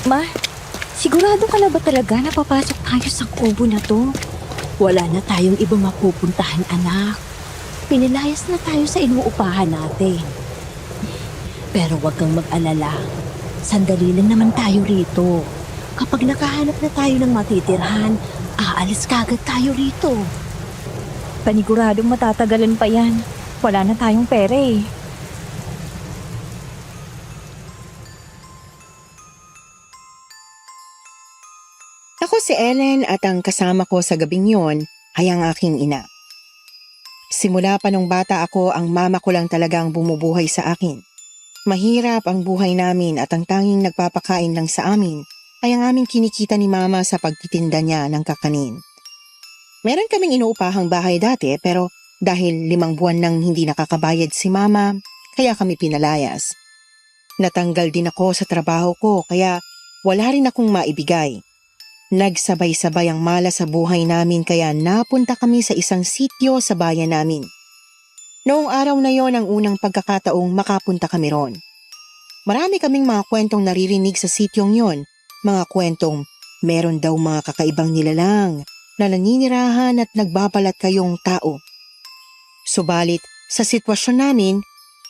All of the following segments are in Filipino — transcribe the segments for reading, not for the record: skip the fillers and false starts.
Ma, sigurado ka na ba talaga na papasok tayo sa kubo na to? Wala na tayong ibang mapupuntahan, anak. Pinilayas na tayo sa inuupahan natin. Pero huwag kang mag-alala. Sandali lang naman tayo rito. Kapag nakahanap na tayo ng matitirhan, aalis kagad tayo rito. Paniguradong matatagalan pa yan. Wala na tayong pera eh. Ako si Ellen at ang kasama ko sa gabing yon ay ang aking ina. Simula pa nung bata ako, ang mama ko lang talaga ang bumubuhay sa akin. Mahirap ang buhay namin at ang tanging nagpapakain lang sa amin ay ang aming kinikita ni mama sa pagtitinda niya ng kakanin. Meron kaming inuupahang bahay dati pero dahil 5 buwan nang hindi nakakabayad si mama, kaya kami pinalayas. Natanggal din ako sa trabaho ko kaya wala rin akong maibigay. Nagsabay-sabay ang malas sa buhay namin kaya napunta kami sa isang sityo sa bayan namin. Noong araw na yon ang unang pagkakataong makapunta kami ron. Marami kaming mga kwentong naririnig sa sityong yon, mga kwentong meron daw mga kakaibang nilalang na naninirahan at nagbabalat kayong tao. Subalit sa sitwasyon namin,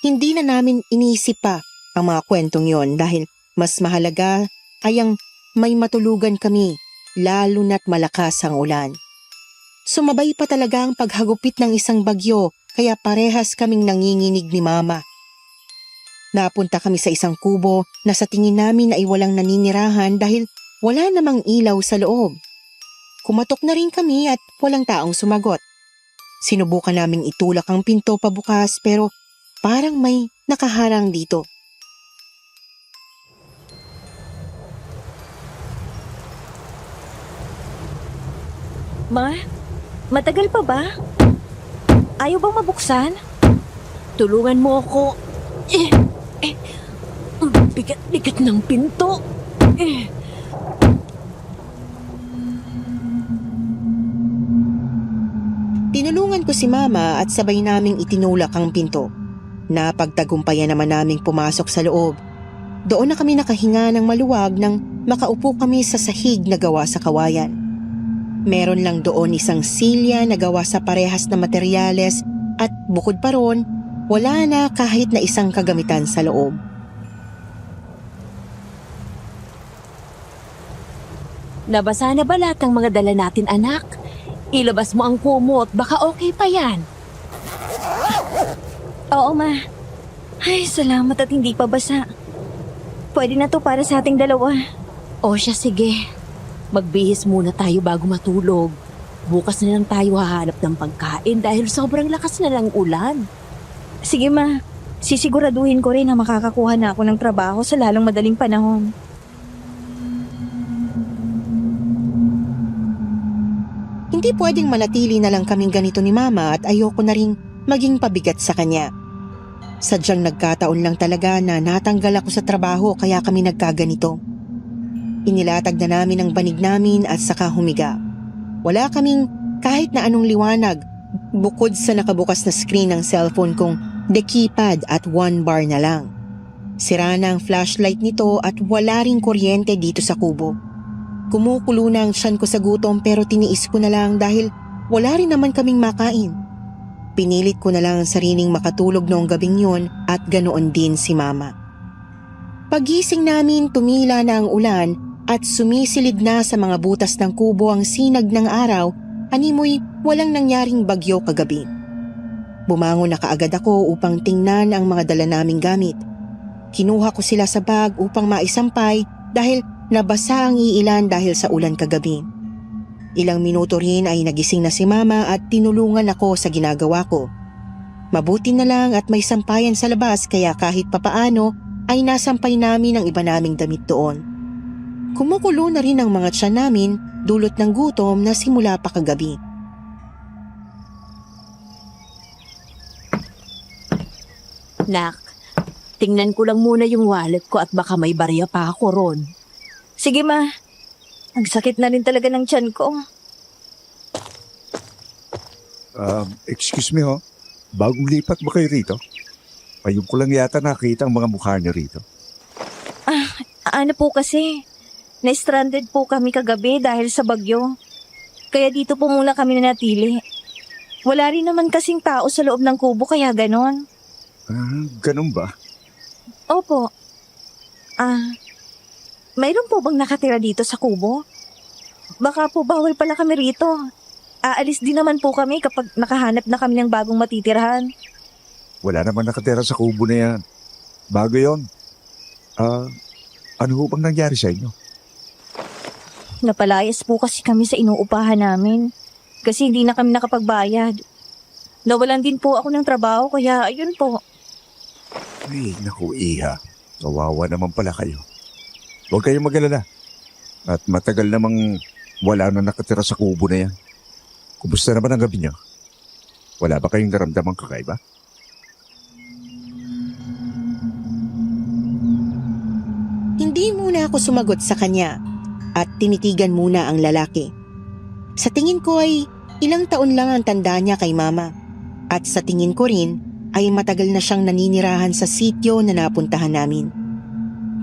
hindi na namin iniisip pa ang mga kwentong yon dahil mas mahalaga ay ang may matulugan kami. Lalo na't malakas ang ulan. Sumabay pa talaga ang paghagupit ng isang bagyo kaya parehas kaming nanginginig ni mama. Napunta kami sa isang kubo na sa tingin namin ay walang naninirahan dahil wala namang ilaw sa loob. Kumatok na rin kami at walang taong sumagot. Sinubukan naming itulak ang pinto pabukas pero parang may nakaharang dito. Ma, matagal pa ba? Ayaw bang mabuksan? Tulungan mo ako. Ang bigat-bigat ng pinto. Tinulungan ko si mama at sabay naming itinulak ang pinto. Napagtagumpayan naman naming pumasok sa loob. Doon na kami nakahinga ng maluwag nang makaupo kami sa sahig na gawa sa kawayan. Meron lang doon isang silya na gawa sa parehas na materyales at bukod pa ron, wala na kahit na isang kagamitan sa loob. Nabasa na ba lahat ng mga dala natin, anak? Ilabas mo ang kumot, baka okay pa yan. Oo, ma. Ay, salamat at hindi pa basa. Pwede na to para sa ating dalawa. O siya, sige. Magbihis muna tayo bago matulog. Bukas na lang tayo hahanap ng pagkain dahil sobrang lakas na ng ulan. Sige ma, sisiguraduhin ko rin na makakakuha na ako ng trabaho sa lalong madaling panahon. Hindi pwedeng manatili na lang kaming ganito ni mama at ayoko na rin maging pabigat sa kanya. Sadyang nagkataon lang talaga na natanggal ako sa trabaho kaya kami nagkaganito. Inilatag na namin ang banig namin at saka humiga. Wala kaming kahit na anong liwanag bukod sa nakabukas na screen ng cellphone kong the keypad at 1 bar na lang. Sira na ang flashlight nito at wala ring kuryente dito sa kubo. Kumukulo na ang tiyan ko sa gutom pero tiniis ko na lang dahil wala rin naman kaming makain. Pinilit ko na lang ang sariling makatulog noong gabing yun at ganoon din si mama. Pagising namin tumila na ang ulan at sumisilid na sa mga butas ng kubo ang sinag ng araw, animoy walang nangyaring bagyo kagabi. Bumangon na kaagad ako upang tingnan ang mga dala naming gamit. Kinuha ko sila sa bag upang maisampay dahil nabasa ang iilan dahil sa ulan kagabi. Ilang minuto rin ay nagising na si mama at tinulungan ako sa ginagawa ko. Mabuti na lang at may sampayan sa labas kaya kahit papaano ay nasampay namin ang iba naming damit doon. Kumukulo na rin ang mga tiyan namin dulot ng gutom na simula pa kagabi. Nak, tingnan ko lang muna yung wallet ko at baka may barya pa ako ron. Sige ma, ang sakit na rin talaga ng tiyan ko. Excuse me ho, bagong lipat ba kayo rito? Ayun ko lang yata nakita ang mga mukha niyo rito. Ano po kasi, Na-stranded po kami kagabi dahil sa bagyo. Kaya dito po muna kami nanatili. Wala rin naman kasing tao sa loob ng kubo kaya ganon. Ganun ba? Opo. Mayroon po bang nakatira dito sa kubo? Baka po bawal pala kami rito. Aalis din naman po kami kapag nakahanap na kami ng bagong matitirahan. Wala naman nakatira sa kubo na yan. Bago yon. Ano ho bang nangyari sa inyo? Napalayas po kasi kami sa inuupahan namin. Kasi hindi na kami nakapagbayad. Nawalan din po ako ng trabaho kaya ayun po. Ay, naku, Iha. Kawawa naman pala kayo. Huwag kayong mag-alala. At matagal namang wala na nakatira sa kubo na yan. Kumusta naman ang gabi niyo? Wala ba kayong naramdamang kakaiba? Hindi muna ako sumagot sa kanya at tinitigan muna ang lalaki. Sa tingin ko ay ilang taon lang ang tanda niya kay mama. At sa tingin ko rin ay matagal na siyang naninirahan sa sityo na napuntahan namin.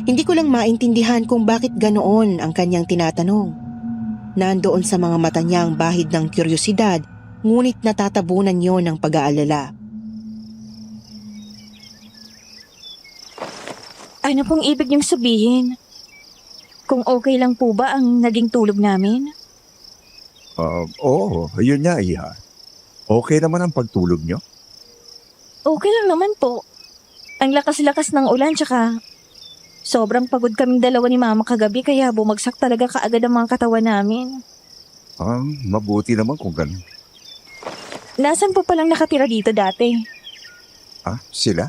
Hindi ko lang maintindihan kung bakit ganoon ang kanyang tinatanong. Nandoon sa mga mata niya ang bahid ng kuryosidad, ngunit natatabunan niyo ng pag-aalala. Ano pong ibig niyong sabihin? Kung okay lang po ba ang naging tulog namin? Oo, yun nga, Iha. Okay naman ang pagtulog niyo? Okay lang naman po. Ang lakas-lakas ng ulan tsaka sobrang pagod kaming dalawa ni Mama kagabi kaya bumagsak talaga kaagad ang mga katawan namin. Mabuti naman kung ganun. Nasaan po palang nakatira dito dati? Sila?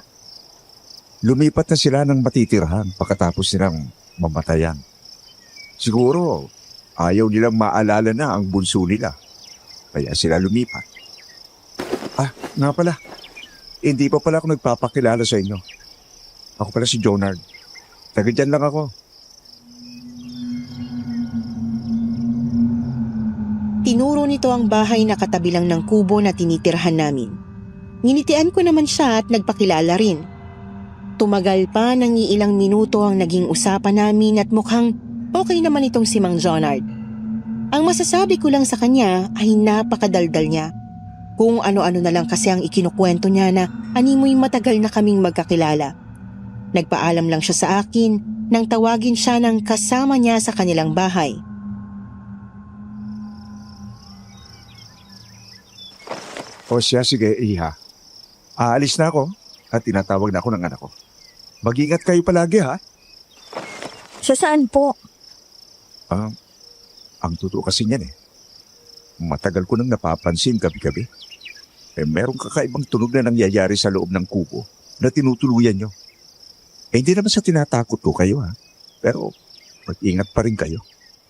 Lumipat na sila ng matitirahan pagkatapos nilang mamatayan. Siguro, ayaw nilang maalala na ang bunso nila. Kaya sila lumipat. Nga pala. Hindi pa pala ako nagpapakilala sa inyo. Ako pala si Jonard. Taga dyan lang ako. Tinuro nito ang bahay na katabi lang ng kubo na tinitirhan namin. Nginitian ko naman siya at nagpakilala rin. Tumagal pa ng ilang minuto ang naging usapan namin at mukhang okay naman itong si Mang Jonard. Ang masasabi ko lang sa kanya ay napakadaldal niya. Kung ano-ano na lang kasi ang ikinukwento niya na animoy matagal na kaming magkakilala. Nagpaalam lang siya sa akin nang tawagin siya ng kasama niya sa kanilang bahay. O siya, sige, Iha. Aalis na ako at tinatawag na ako ng anak ko. Mag-ingat kayo palagi, ha? Sa saan po? Ang totoo kasi niyan Matagal ko nang napapansin gabi-gabi. Merong kakaibang tunog na nangyayari sa loob ng kubo na tinutuluyan nyo. Hindi naman sa tinatakot ko kayo, ha? Pero mag-ingat pa rin kayo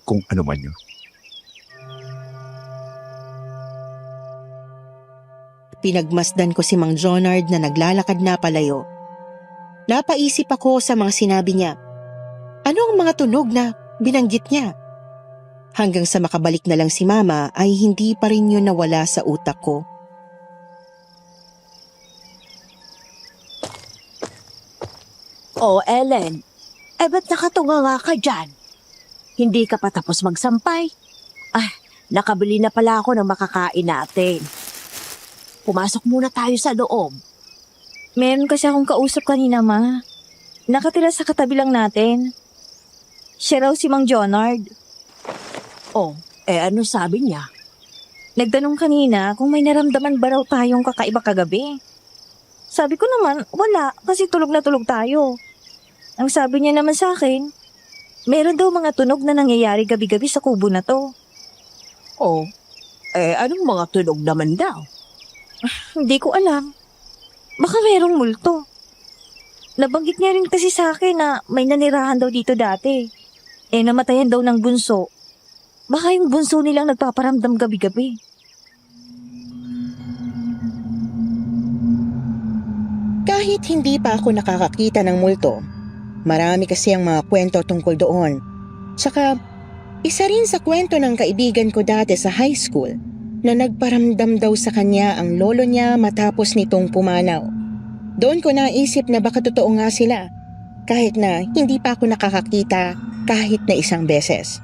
kung ano man nyo. Pinagmasdan ko si Mang Jonard na naglalakad na palayo. Napaisip ako sa mga sinabi niya. Ano ang mga tunog na binanggit niya? Hanggang sa makabalik na lang si Mama ay hindi pa rin yun nawala sa utak ko. Ellen. Ba't nakatunga ka dyan? Hindi ka pa tapos magsampay? Nakabili na pala ako ng makakain natin. Pumasok muna tayo sa loob. Meron kasi akong kausap kanina, Ma. Nakatira sa katabi lang natin. Siya raw si Mang Jonard. Ano sabi niya? Nagtanong kanina kung may naramdaman ba raw tayong kakaiba kagabi. Sabi ko naman, wala, kasi tulog na tulog tayo. Ang sabi niya naman sa akin, meron daw mga tunog na nangyayari gabi-gabi sa kubo na to. Anong mga tunog naman daw? Hindi ko alam. Baka merong multo. Nabanggit niya rin kasi sa akin na may nanirahan daw dito dati. Namatayan daw ng bunso. Baka yung bunso nilang nagpaparamdam gabi-gabi. Kahit hindi pa ako nakakakita ng multo, marami kasi ang mga kwento tungkol doon. Tsaka, isa rin sa kwento ng kaibigan ko dati sa high school na nagparamdam daw sa kanya ang lolo niya matapos nitong pumanaw. Doon ko naisip na baka totoo nga sila. Kahit na hindi pa ako nakakakita kahit na isang beses.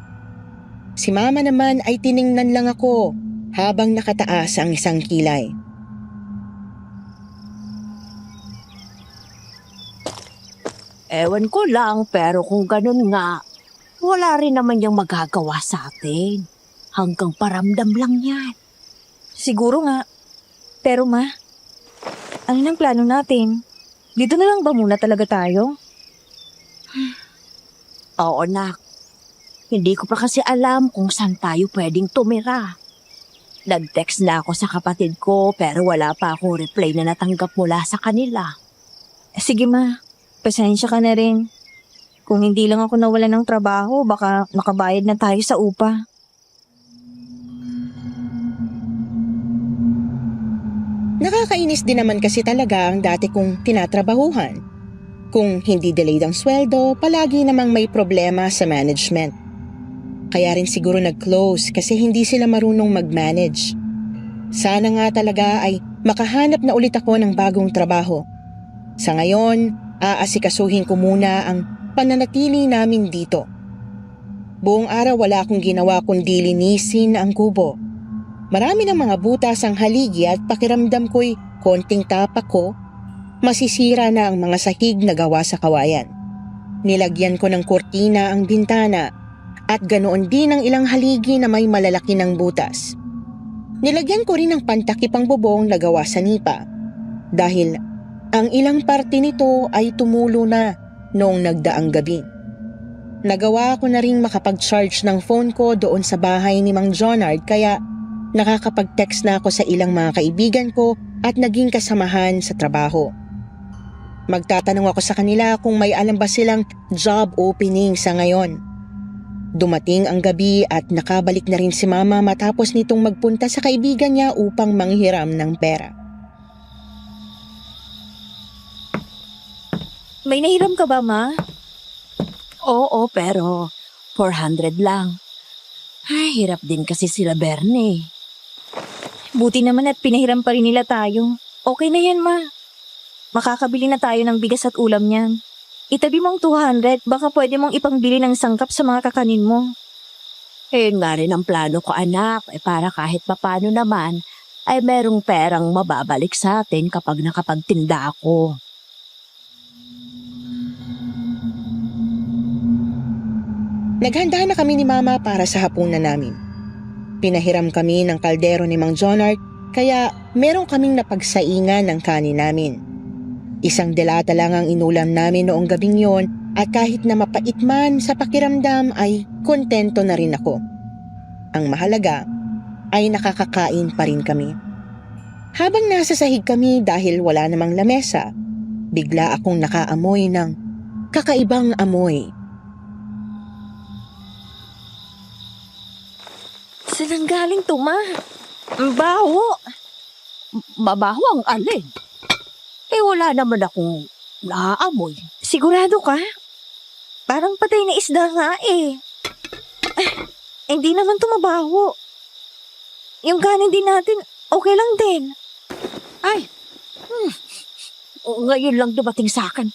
Si mama naman ay tiningnan lang ako habang nakataas ang isang kilay. Ewan ko lang, pero kung ganun nga, wala rin naman yung magagawa sa atin. Hanggang paramdam lang yan. Siguro nga. Pero ma, ano nang plano natin? Dito na lang ba muna talaga tayo? Oo, nak. Hindi ko pa kasi alam kung saan tayo pwedeng tumira. Nag-text na ako sa kapatid ko pero wala pa akong reply na natanggap mula sa kanila. Sige ma, pasensya ka na rin. Kung hindi lang ako nawalan ng trabaho, baka makabayad na tayo sa upa. Nakakainis din naman kasi talaga ang dati kong tinatrabahuhan. Kung hindi delayed ang sweldo, palagi namang may problema sa management. Kaya rin siguro nag-close kasi hindi sila marunong mag-manage. Sana nga talaga ay makahanap na ulit ako ng bagong trabaho. Sa ngayon, aasikasuhin ko muna ang pananatili namin dito. Buong araw wala akong ginawa kundi linisin ang kubo. Marami ng mga butas ang haligi at pakiramdam ko'y konting tapak ko, masisira na ang mga sahig na gawa sa kawayan. Nilagyan ko ng kurtina ang bintana at ganoon din ang ilang haligi na may malalaki ng butas. Nilagyan ko rin ng pantakip ang bubong na gawa sa nipa dahil ang ilang parte nito ay tumulo na noong nagdaang gabi. Nagawa ko na rin makapag-charge ng phone ko doon sa bahay ni Mang Jonard kaya nakakapag-text na ako sa ilang mga kaibigan ko at naging kasamahan sa trabaho. Magtatanong ako sa kanila kung may alam ba silang job opening sa ngayon. Dumating ang gabi at nakabalik na rin si mama matapos nitong magpunta sa kaibigan niya upang manghiram ng pera. May nahiram ka ba ma? Oo, pero 400 lang. Ay, hirap din kasi sila Berne. Buti naman at pinahiram pa rin nila tayo. Okay na yan ma. Makakabili na tayo ng bigas at ulam niyan. Itabi mong 200, baka pwede mong ipangbili ng sangkap sa mga kakanin mo. Yun nga rin ang plano ko, anak. Para kahit papano naman, ay merong perang mababalik sa atin kapag nakapagtinda ako. Naghanda na kami ni mama para sa hapunan namin. Pinahiram kami ng kaldero ni Mang Jonard kaya meron kaming napagsaingan ng kanin namin. Isang delata lang ang inulam namin noong gabing yon at kahit na mapait man sa pakiramdam ay kontento na rin ako. Ang mahalaga ay nakakakain pa rin kami. Habang nasa sahig kami dahil wala namang lamesa, bigla akong nakaamoy ng kakaibang amoy. Saan ang galing to ma? Ang baho. Mabaho ang alin. Wala naman akong naaamoy. Sigurado ka? Parang patay na isda nga eh. Hindi naman to mabaho. Yung kanin din natin, okay lang din. Ay, ngayon lang dumating sa akin.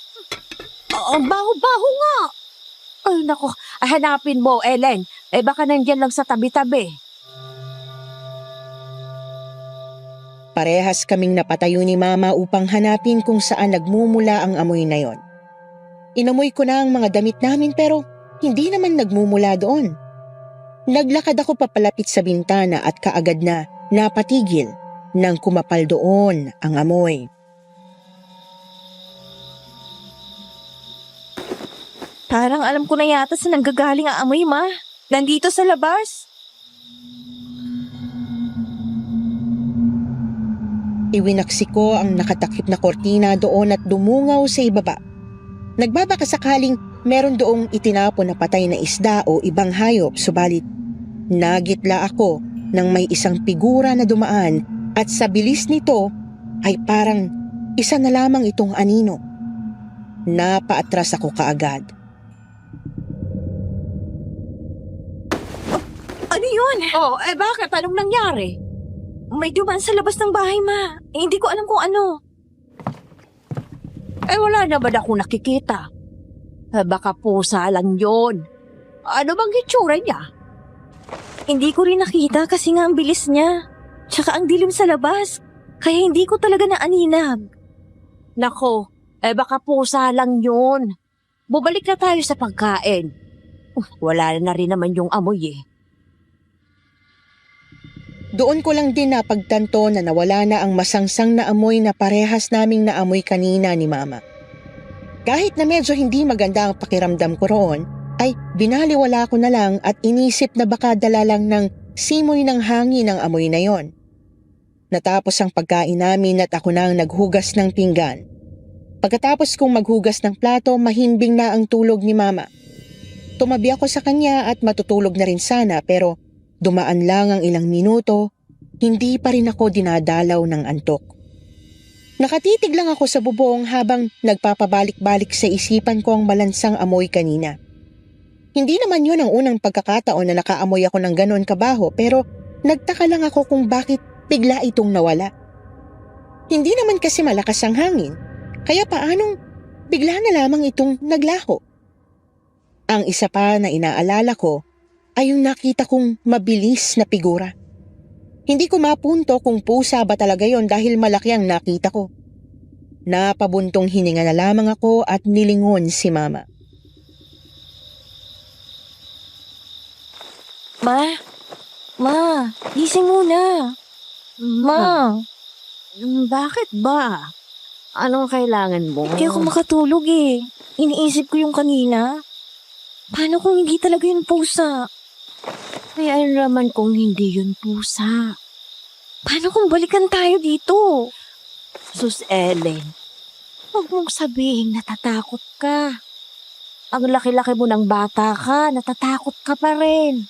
Ang baho-baho nga. Ay, nako. Hanapin mo, Ellen. Baka nandyan lang sa tabi-tabi. Parehas kaming napatayo ni mama upang hanapin kung saan nagmumula ang amoy na yon. Inamoy ko na ang mga damit namin pero hindi naman nagmumula doon. Naglakad ako papalapit sa bintana at kaagad na napatigil nang kumapal doon ang amoy. Parang alam ko na yata sa nanggagaling ang amoy ma. Nandito sa labas. Iwinaksi ko ang nakatakip na kortina doon at dumungaw sa ibaba. Nagbabaka sakaling meron doong itinapon na patay na isda o ibang hayop subalit nagitla ako nang may isang figura na dumaan at sa bilis nito ay parang isa na lamang itong anino. Napaatras ako kaagad. Ano yun? Oh, bakit? Anong nangyari? May duman sa labas ng bahay ma. Hindi ko alam kung ano. Wala naman akong nakikita. Baka pusa lang yun. Ano bang itsura niya? Hindi ko rin nakita kasi nga ang bilis niya. Tsaka ang dilim sa labas. Kaya hindi ko talaga naaninag. Nako, baka pusa lang yun. Bumalik na tayo sa pagkain. Wala na rin naman yung amoy eh. Doon ko lang din napagtanto na nawala na ang masangsang na amoy na parehas naming naamoy kanina ni Mama. Kahit na medyo hindi maganda ang pakiramdam ko roon, ay binaliwala ko na lang at inisip na baka dala lang ng simoy ng hangin ang amoy na yon. Natapos ang pagkain namin at ako na ang naghugas ng pinggan. Pagkatapos kong maghugas ng plato, mahimbing na ang tulog ni Mama. Tumabi ako sa kanya at matutulog na rin sana pero dumaan lang ang ilang minuto, hindi pa rin ako dinadalaw ng antok. Nakatitig lang ako sa bubong habang nagpapabalik-balik sa isipan ko ang malansang amoy kanina. Hindi naman yun ang unang pagkakataon na nakaamoy ako ng ganon kabaho pero nagtaka lang ako kung bakit bigla itong nawala. Hindi naman kasi malakas ang hangin, kaya paanong bigla na lamang itong naglaho? Ang isa pa na inaalala ko ay yung nakita kong mabilis na figura. Hindi ko mapunto kung pusa ba talaga yon dahil malaki ang nakita ko. Napabuntong hininga na lamang ako at nilingon si Mama. Ma, gising muna. Ma, Bakit ba? Anong kailangan mo? hindi ako makatulog eh. Iniisip ko yung kanina. Paano kung hindi talaga yung pusa? Ay, ano naman kung hindi yun pusa? Paano kung balikan tayo dito? Sus Ellen, huwag mong sabihin natatakot ka. Ang laki-laki mo ng bata ka, natatakot ka pa rin.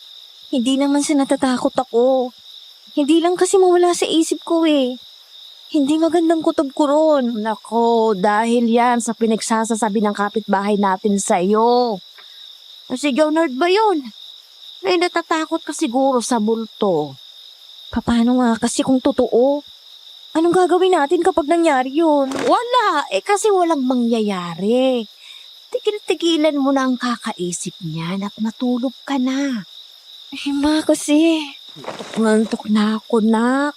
Hindi naman sa natatakot ako. Hindi lang kasi mawala sa isip ko eh. Hindi magandang kutob ko ron. Nako, dahil yan sa pinagsasasabi ng kapitbahay natin sa'yo. Sigaw nerd ba yun? Ay, natatakot ka siguro sa multo. Paano nga kasi kung totoo? Anong gagawin natin kapag nangyari yun? Wala, kasi walang mangyayari. Tigil-tigilan mo na ang kakaisip niyan at matulog ka na. Ma, kasi... Ngantok na ako, nak.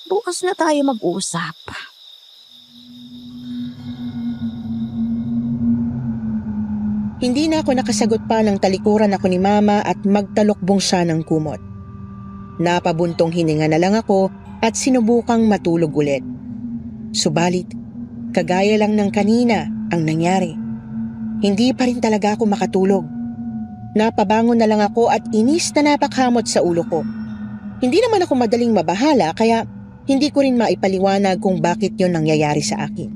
Bukas na tayo mag-usap. Hindi na ako nakasagot pa ng talikuran ako ni Mama at magtalokbong siya ng kumot. Napabuntong hininga na lang ako at sinubukang matulog ulit. Subalit, kagaya lang ng kanina ang nangyari. Hindi pa rin talaga ako makatulog. Napabangon na lang ako at inis na napakhamot sa ulo ko. Hindi naman ako madaling mabahala kaya hindi ko rin maipaliwanag kung bakit yon nangyayari sa akin.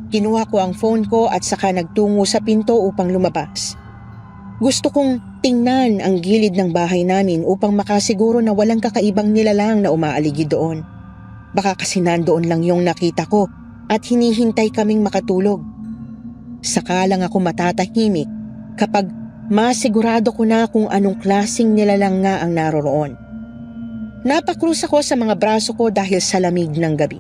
Kinuha ko ang phone ko at saka nagtungo sa pinto upang lumabas. Gusto kong tingnan ang gilid ng bahay namin upang makasiguro na walang kakaibang nilalang na umaaligid doon. Baka kasi nandoon lang yung nakita ko at hinihintay kaming makatulog. Saka lang ako matatahimik kapag masigurado ko na kung anong klaseng nilalang nga ang naroroon. Napakrus ako sa mga braso ko dahil sa lamig ng gabi.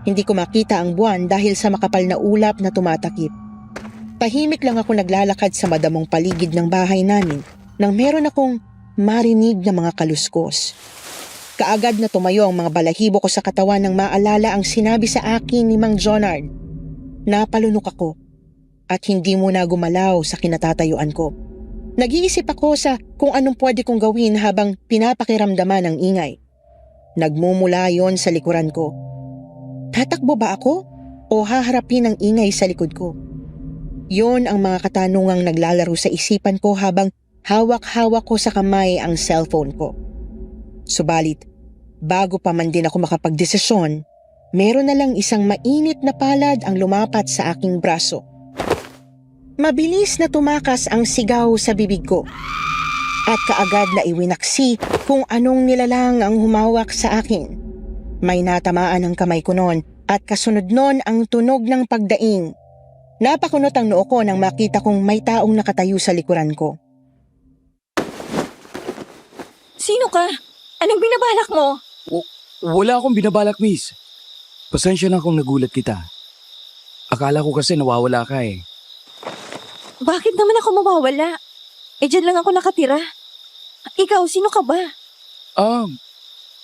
Hindi ko makita ang buwan dahil sa makapal na ulap na tumatakip. Tahimik lang ako naglalakad sa madamong paligid ng bahay namin nang meron akong marinig na mga kaluskos. Kaagad na tumayo ang mga balahibo ko sa katawan nang maalala ang sinabi sa akin ni Mang Jonard. Napalunok ako at hindi muna gumalaw sa kinatatayuan ko. Nag-iisip ako sa kung anong pwede kong gawin habang pinapakiramdaman ang ingay. Nagmumula yon sa likuran ko. Tatakbo ba ako o haharapin ang ingay sa likod ko? Yon ang mga katanungang naglalaro sa isipan ko habang hawak-hawak ko sa kamay ang cellphone ko. Subalit, bago pa man din ako makapagdesisyon, meron na lang isang mainit na palad ang lumapat sa aking braso. Mabilis na tumakas ang sigaw sa bibig ko at kaagad na iwinaksi kung anong nilalang ang humawak sa akin. May natamaan ang kamay ko noon at kasunod noon ang tunog ng pagdaing. Napakunot ang noo ko nang makita kong may taong nakatayo sa likuran ko. Sino ka? Anong binabalak mo? Wala akong binabalak, miss. Pasensya na kung nagulat kita. Akala ko kasi nawawala ka eh. Bakit naman ako mawawala? Dyan lang ako nakatira. Ikaw, sino ka ba?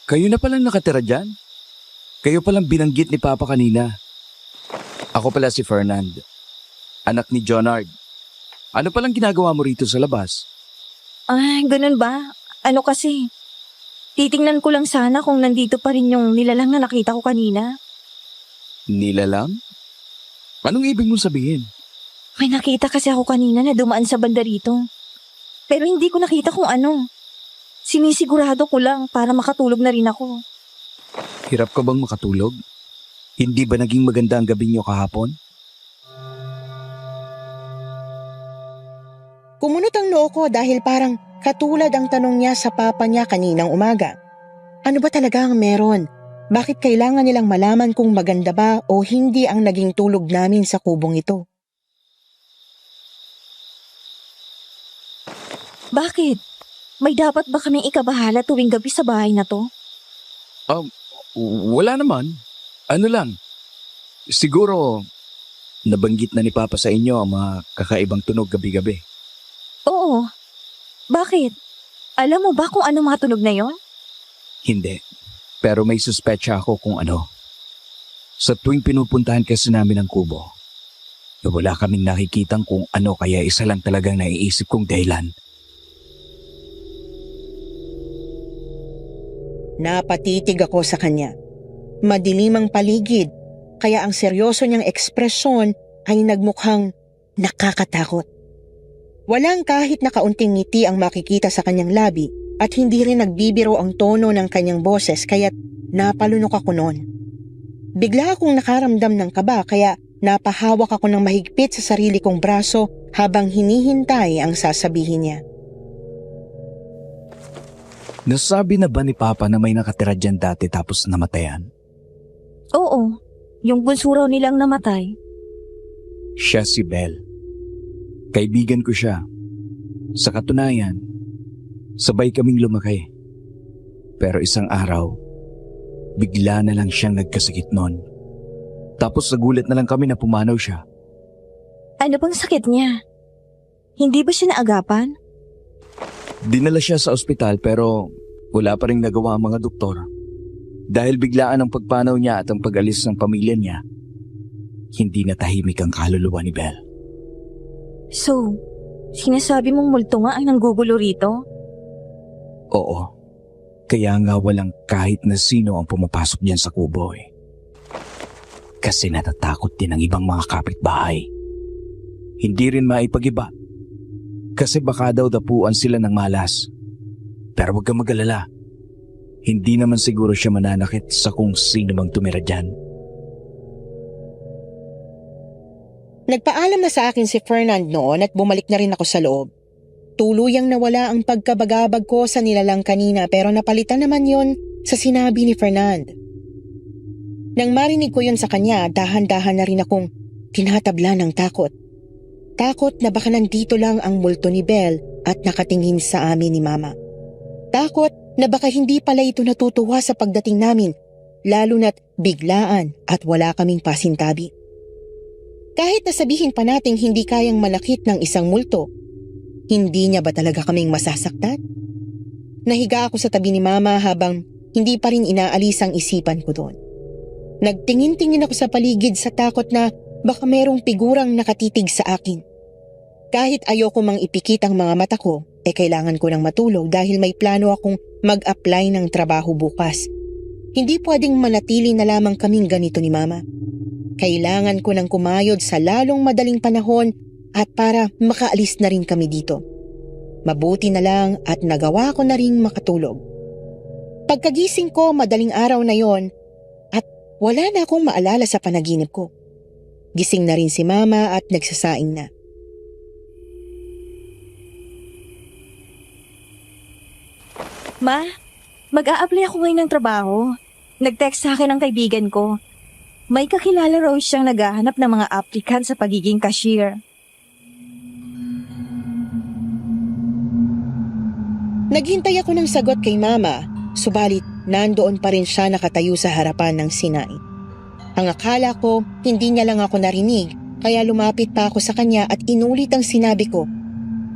Kayo na palang nakatira dyan? Kayo palang binanggit ni Papa kanina. Ako pala si Fernand, anak ni Jonard. Ano palang ginagawa mo rito sa labas? Ganun ba? Ano kasi? Titingnan ko lang sana kung nandito pa rin yung nilalang na nakita ko kanina. Nilalang? Anong ibig mong sabihin? May nakita kasi ako kanina na dumaan sa banda rito. Pero hindi ko nakita kung ano. Sinisigurado ko lang para makatulog na rin ako. Hirap ka bang makatulog? Hindi ba naging maganda ang gabi niyo kahapon? Kumunot ang noo ko dahil parang katulad ang tanong niya sa papa niya kaninang umaga. Ano ba talaga ang meron? Bakit kailangan nilang malaman kung maganda ba o hindi ang naging tulog namin sa kubong ito? Bakit? May dapat ba kaming ikabahala tuwing gabi sa bahay na to? Wala naman. Ano lang. Siguro, nabanggit na ni Papa sa inyo ang mga kakaibang tunog gabi-gabi. Oo. Bakit? Alam mo ba kung ano mga tunog na yon? Hindi. Pero may suspetsya ako kung ano. Sa tuwing pinupuntahan kasi namin ang kubo, wala kaming nakikitang kung ano kaya isa lang talagang naiisip kong dahilan. Napatitig ako sa kanya. Madilim ang paligid, kaya ang seryoso niyang ekspresyon ay nagmukhang nakakatakot. Walang kahit na kaunting ngiti ang makikita sa kanyang labi at hindi rin nagbibiro ang tono ng kanyang boses kaya't napalunok ako noon. Bigla akong nakaramdam ng kaba kaya napahawak ako ng mahigpit sa sarili kong braso habang hinihintay ang sasabihin niya. Nasabi na ba ni Papa na may nakatira dyan dati tapos namatayan? Oo. Yung bunso raw nilang namatay. Siya si Belle. Kaibigan ko siya. Sa katunayan, sabay kaming lumaki. Pero isang araw, bigla na lang siyang nagkasakit noon. Tapos nagulat na lang kami na pumanaw siya. Ano bang sakit niya? Hindi ba siya naagapan? Dinala siya sa ospital pero wala pa rin nagawa ang mga doktor. Dahil biglaan ang pagpanaw niya at ang pag-alis ng pamilya niya, hindi na tahimik ang kaluluwa ni Belle. So, sinasabi mong multo nga ang nanggugulo rito? Oo. Kaya nga walang kahit na sino ang pumapasok diyan sa kubo eh. Kasi natatakot din ang ibang mga kapitbahay. Hindi rin maipag-iba. Kasi baka daw dapuan sila ng malas. Pero huwag kang mag-alala. Hindi naman siguro siya mananakit sa kung sino mang tumira dyan. Nagpaalam na sa akin si Fernand noon at bumalik na rin ako sa loob. Tuluyang nawala ang pagkabagabag ko sa nilalang kanina pero napalitan naman yon sa sinabi ni Fernand. Nang marinig ko yon sa kanya, dahan-dahan na rin akong tinatabla ng takot. Takot na baka nandito lang ang multo ni Belle at nakatingin sa amin ni Mama. Takot na baka hindi pala ito natutuwa sa pagdating namin, lalo na't biglaan at wala kaming pasintabi. Kahit nasabihin pa nating hindi kayang malakit ng isang multo, hindi niya ba talaga kaming masasaktan? Nahiga ako sa tabi ni Mama habang hindi pa rin inaalis ang isipan ko doon. Nagtingin-tingin ako sa paligid sa takot na baka merong figurang nakatitig sa akin. Kahit ayoko mang ipikit ang mga mata ko, kailangan ko ng matulog dahil may plano akong mag-apply ng trabaho bukas. Hindi pwedeng manatili na lamang kaming ganito ni Mama. Kailangan ko ng kumayod sa lalong madaling panahon at para makaalis na rin kami dito. Mabuti na lang at nagawa ko na rin makatulog. Pagkagising ko madaling araw na yon at wala na akong maalala sa panaginip ko. Gising na rin si Mama at nagsasaing na. Ma, mag-a-apply ako ngayon ng trabaho. Nag-text sa akin ang kaibigan ko. May kakilala raw siyang naghahanap ng mga applicant sa pagiging cashier. Naghintay ako ng sagot kay Mama, subalit nandoon pa rin siya nakatayo sa harapan ng sinaing. Ang akala ko, hindi niya lang ako narinig, kaya lumapit pa ako sa kanya at inulit ang sinabi ko.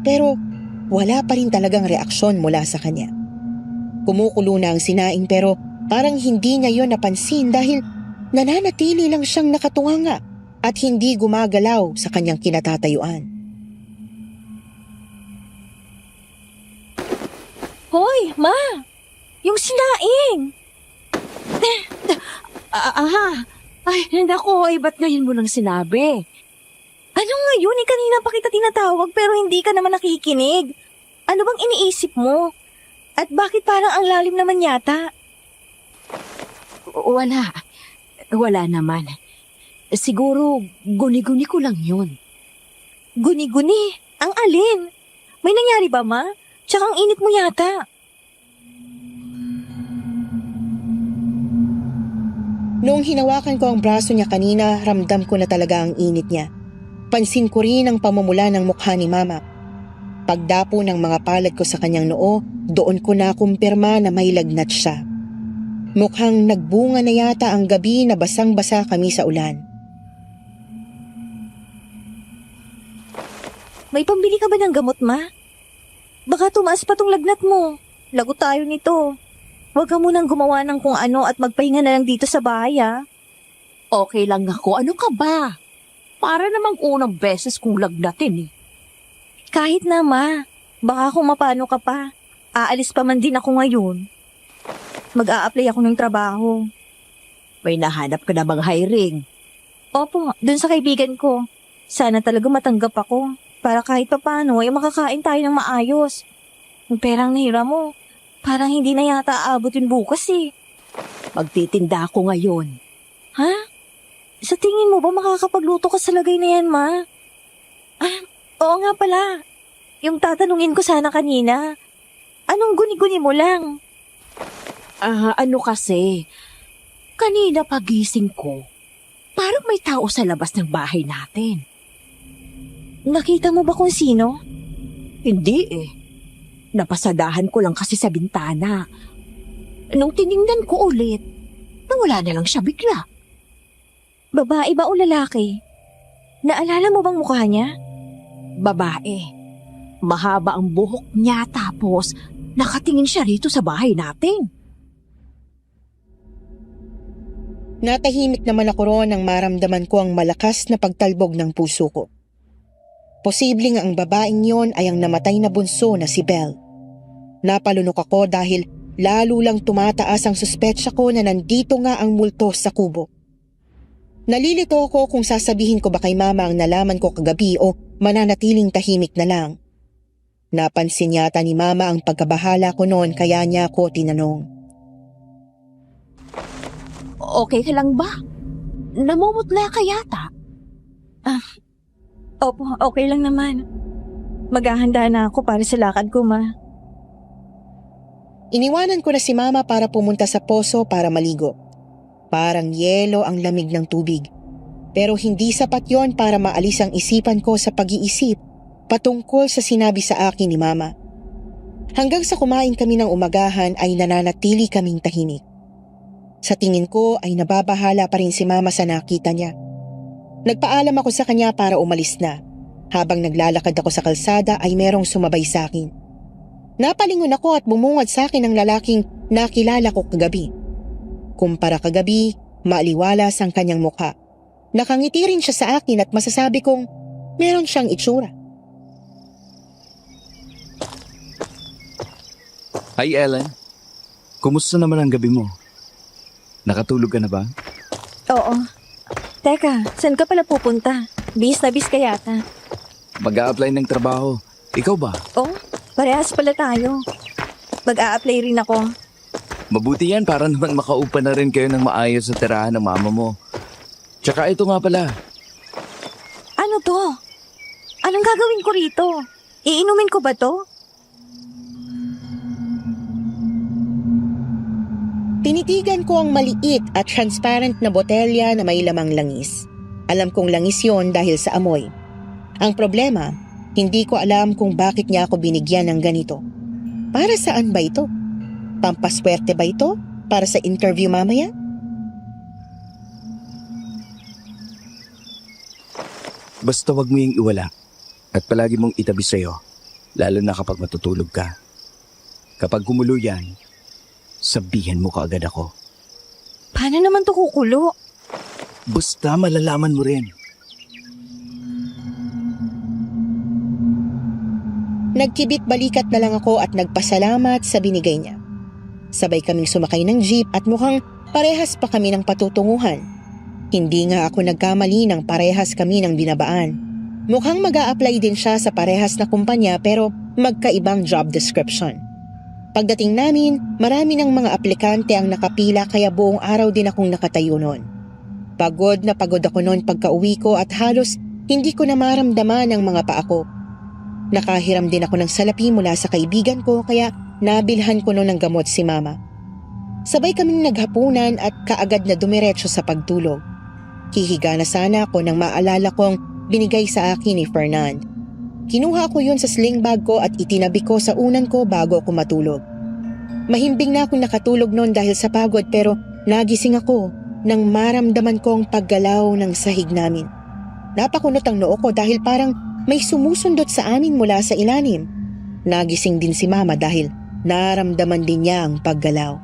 Pero wala pa rin talagang reaksyon mula sa kanya. Kumukulo na ang sinaing pero parang hindi niya yon napansin dahil nananatili lang siyang nakatunganga at hindi gumagalaw sa kanyang kinatatayuan. Hoy, Ma! Yung sinaing! Ay, nako, ba't ngayon mo lang sinabi? Ano ngayon? Kanina pa kita tinatawag pero hindi ka naman nakikinig. Ano bang iniisip mo? At bakit parang ang lalim naman yata? Wala naman. Siguro, guni-guni ko lang yun. Guni-guni? Ang alin? May nangyari ba, Ma? Tsaka ang init mo yata. Noong hinawakan ko ang braso niya kanina, ramdam ko na talaga ang init niya. Pansin ko rin ang pamumula ng mukha ni Mama. Pagdapo ng mga palad ko sa kanyang noo, doon ko na kumpirma na may lagnat siya. Mukhang nagbunga na yata ang gabi na basang-basa kami sa ulan. May pambili ka ba ng gamot, Ma? Baka tumaas pa tong lagnat mo. Lagot tayo nito. Huwag ka munang gumawa ng kung ano at magpahinga na lang dito sa bahay, ha? Okay lang ako. Ano ka ba? Para namang unang beses kong lagnatin eh. Kahit na, Ma. Baka kung mapano ka pa. Aalis pa man din ako ngayon. Mag-a-apply ako ng trabaho. May nahanap ka na bang hiring? Opo, dun sa kaibigan ko. Sana talaga matanggap ako. Para kahit papano ay makakain tayo ng maayos. Yung perang nahira mo, parang hindi na yata aabot yun bukas eh. Magtitinda ako ngayon. Ha? Sa tingin mo ba makakapagluto ka sa lagay na yan, Ma? Oo nga pala. Yung tatanungin ko sana kanina. Anong guni-guni mo lang? Ano kasi? Kanina pagising ko, parang may tao sa labas ng bahay natin. Nakita mo ba kung sino? Hindi eh. Napasadahan ko lang kasi sa bintana. Nung tiningnan ko ulit, nawala na lang siya bigla. Babae ba o lalaki? Naalala mo bang mukha niya? Babae. Mahaba ang buhok niya tapos nakatingin siya rito sa bahay natin. Natahimik naman ako roon nang maramdaman ko ang malakas na pagtalbog ng puso ko. Posibleng ang babaeng yon ay ang namatay na bunso na si Belle. Napalunok ako dahil lalo lang tumataas ang suspetsya ko na nandito nga ang multo sa kubo. Nalilito ako kung sasabihin ko ba kay Mama ang nalaman ko kagabi o mananatiling tahimik na lang. Napansin yata ni Mama ang pagkabahala ko noon kaya niya ako tinanong. Okay ka lang ba? Namumutla ka yata. Opo, okay lang naman. Maghahanda na ako para sa lakad ko, Ma. Iniwanan ko na si Mama para pumunta sa poso para maligo. Parang yelo ang lamig ng tubig. Pero hindi sapat yon para maalis ang isipan ko sa pag-iisip patungkol sa sinabi sa akin ni Mama. Hanggang sa kumain kami ng umagahan ay nananatili kaming tahimik. Sa tingin ko ay nababahala pa rin si Mama sa nakita niya. Nagpaalam ako sa kanya para umalis na. Habang naglalakad ako sa kalsada ay merong sumabay sa akin. Napalingon ako at bumungad sa akin ang lalaking nakilala ko kagabi. Kumpara kagabi, maaliwalas ang kanyang mukha. Nakangiti rin siya sa akin at masasabi kong meron siyang itsura. Hi Ellen, kumusta naman ang gabi mo? Nakatulog ka na ba? Oo. Teka, saan ka pala pupunta? Bis na bis ka yata. Mag-a-apply ng trabaho. Ikaw ba? Oh, parehas pala tayo. Mag-a-apply rin ako. Mabuti yan para naman makaupa na rin kayo ng maayos sa tirahan ng mama mo. Tsaka ito nga pala. Ano to? Anong gagawin ko rito? Iinumin ko ba to? Tinitigan ko ang maliit at transparent na botelya na may lamang langis. Alam kong langis yon dahil sa amoy. Ang problema, hindi ko alam kung bakit niya ako binigyan ng ganito. Para saan ba ito? Pampaswerte ba ito? Para sa interview mamaya? Basta wag mo yung iwala at palagi mong itabi sa'yo. Lalo na kapag matutulog ka. Kapag kumulo yan, sabihan mo kaagad ako. Paano naman to kukulo? Basta malalaman mo rin. Nagkibit balikat na lang ako at nagpasalamat sa binigay niya. Sabay kaming sumakay ng jeep at mukhang parehas pa kami ng patutunguhan. Hindi nga ako nagkamali ng parehas kami ng binabaan. Mukhang mag-a-apply din siya sa parehas na kumpanya pero magkaibang job description. Pagdating namin, marami ng mga aplikante ang nakapila kaya buong araw din akong nakatayo noon. Pagod na pagod ako noon pagka-uwi ko at halos hindi ko na maramdaman ang mga paa ko. Nakahiram din ako ng salapi mula sa kaibigan ko kaya nabilhan ko noon ng gamot si Mama. Sabay kaming naghapunan at kaagad na dumiretso sa pagtulog. Hihiga na sana ako nang maalala kong binigay sa akin ni Fernand. Kinuha ko yun sa sling bag ko at itinabi ko sa unan ko bago ako matulog. Mahimbing na akong nakatulog noon dahil sa pagod pero nagising ako nang maramdaman ko ang paggalaw ng sahig namin. Napakunot ang noo ko dahil parang may sumusundot sa amin mula sa ilalim. Nagising din si Mama dahil naramdaman din niya ang paggalaw.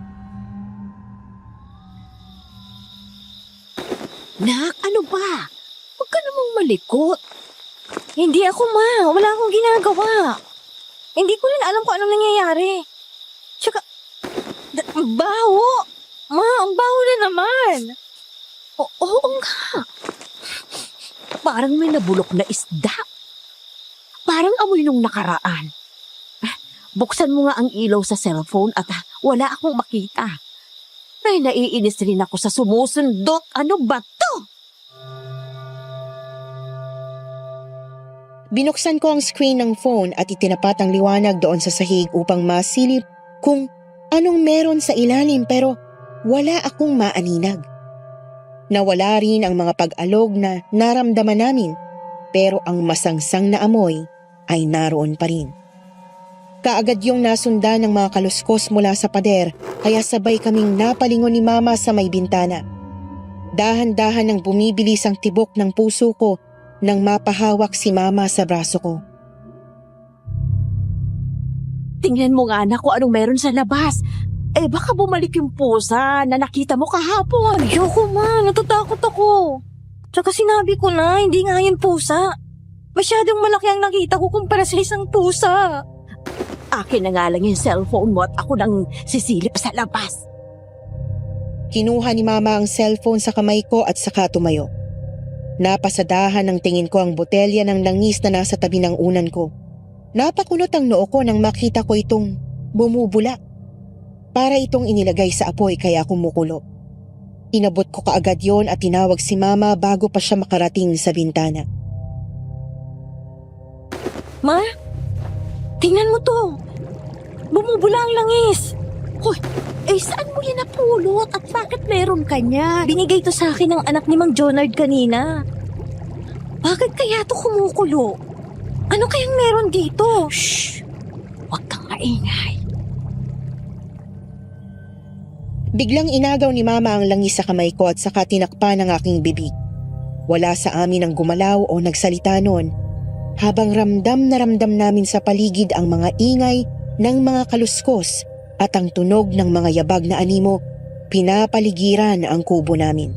Nak, ano ba? Huwag ka namang malikot. Hindi ako, Ma. Wala akong ginagawa. Hindi ko rin alam kung anong nangyayari. Tsaka, baho. Ma, ang baho na naman. Oo nga. Parang may nabulok na isda. Parang amoy nung nakaraan. Buksan mo nga ang ilaw sa cellphone at wala akong makita. Ay, naiinis rin ako sa sumusundot. Ano ba to? Binuksan ko ang screen ng phone at itinapat ang liwanag doon sa sahig upang masilip kung anong meron sa ilalim pero wala akong maaninag. Nawala rin ang mga pag-alog na naramdaman namin pero ang masangsang na amoy ay naroon pa rin. Kaagad yung nasundan ng mga kaluskos mula sa pader kaya sabay kaming napalingon ni Mama sa may bintana. Dahan-dahan nang bumibilis ang tibok ng puso ko nang mapahawak si Mama sa braso ko. Tingnan mo nga na kung anong meron sa labas. Eh baka bumalik yung pusa na nakita mo kahapon. Ayoko, Ma. Natatakot ako. Tsaka sinabi ko na, hindi nga yun pusa. Masyadong malaki ang nakita ko kumpara sa isang pusa. Akin na nga lang yung cellphone mo at ako nang sisilip sa labas. Kinuha ni Mama ang cellphone sa kamay ko at saka tumayo. Napasadahan ng tingin ko ang botelya ng langis na nasa tabi ng unan ko. Napakunot ang noo ko nang makita ko itong bumubula. Para itong inilagay sa apoy kaya kumukulo. Inabot ko kaagad yon at tinawag si Mama bago pa siya makarating sa bintana. Ma, tingnan mo to. Bumubula ang langis. Hoy, eh saan mo yan napulot at bakit meron ka niyan? Binigay to sa akin ng anak ni Mang Jonard kanina. Bakit kaya to kumukulo? Ano kayang meron dito? Shh! Huwag kang maingay. Biglang inagaw ni Mama ang langis sa kamay ko at saka tinakpan ang aking bibig. Wala sa amin ang gumalaw o nagsalita noon habang ramdam na ramdam namin sa paligid ang mga ingay ng mga kaluskos at ang tunog ng mga yabag na animo pinapaligiran ang kubo namin.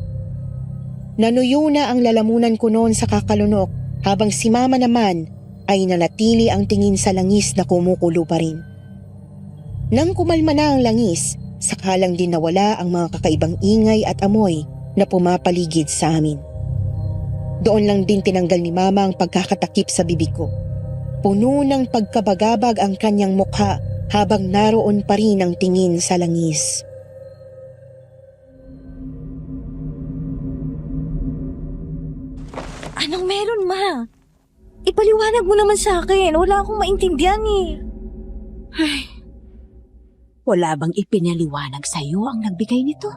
Nanuyo na ang lalamunan ko noon sa kakalunok habang si Mama naman ay nanatili ang tingin sa langis na kumukulo pa rin. Nang kumalma na ang langis, sakalang din nawala ang mga kakaibang ingay at amoy na pumapaligid sa amin. Doon lang din tinanggal ni Mama ang pagkakatakip sa bibig ko. Puno ng pagkabagabag ang kanyang mukha habang naroon pa rin ang tingin sa langis. Anong meron, Ma? Ipaliwanag mo naman sa akin. Wala akong maintindihan eh. Wala bang ipinaliwanag sa'yo ang nagbigay nito?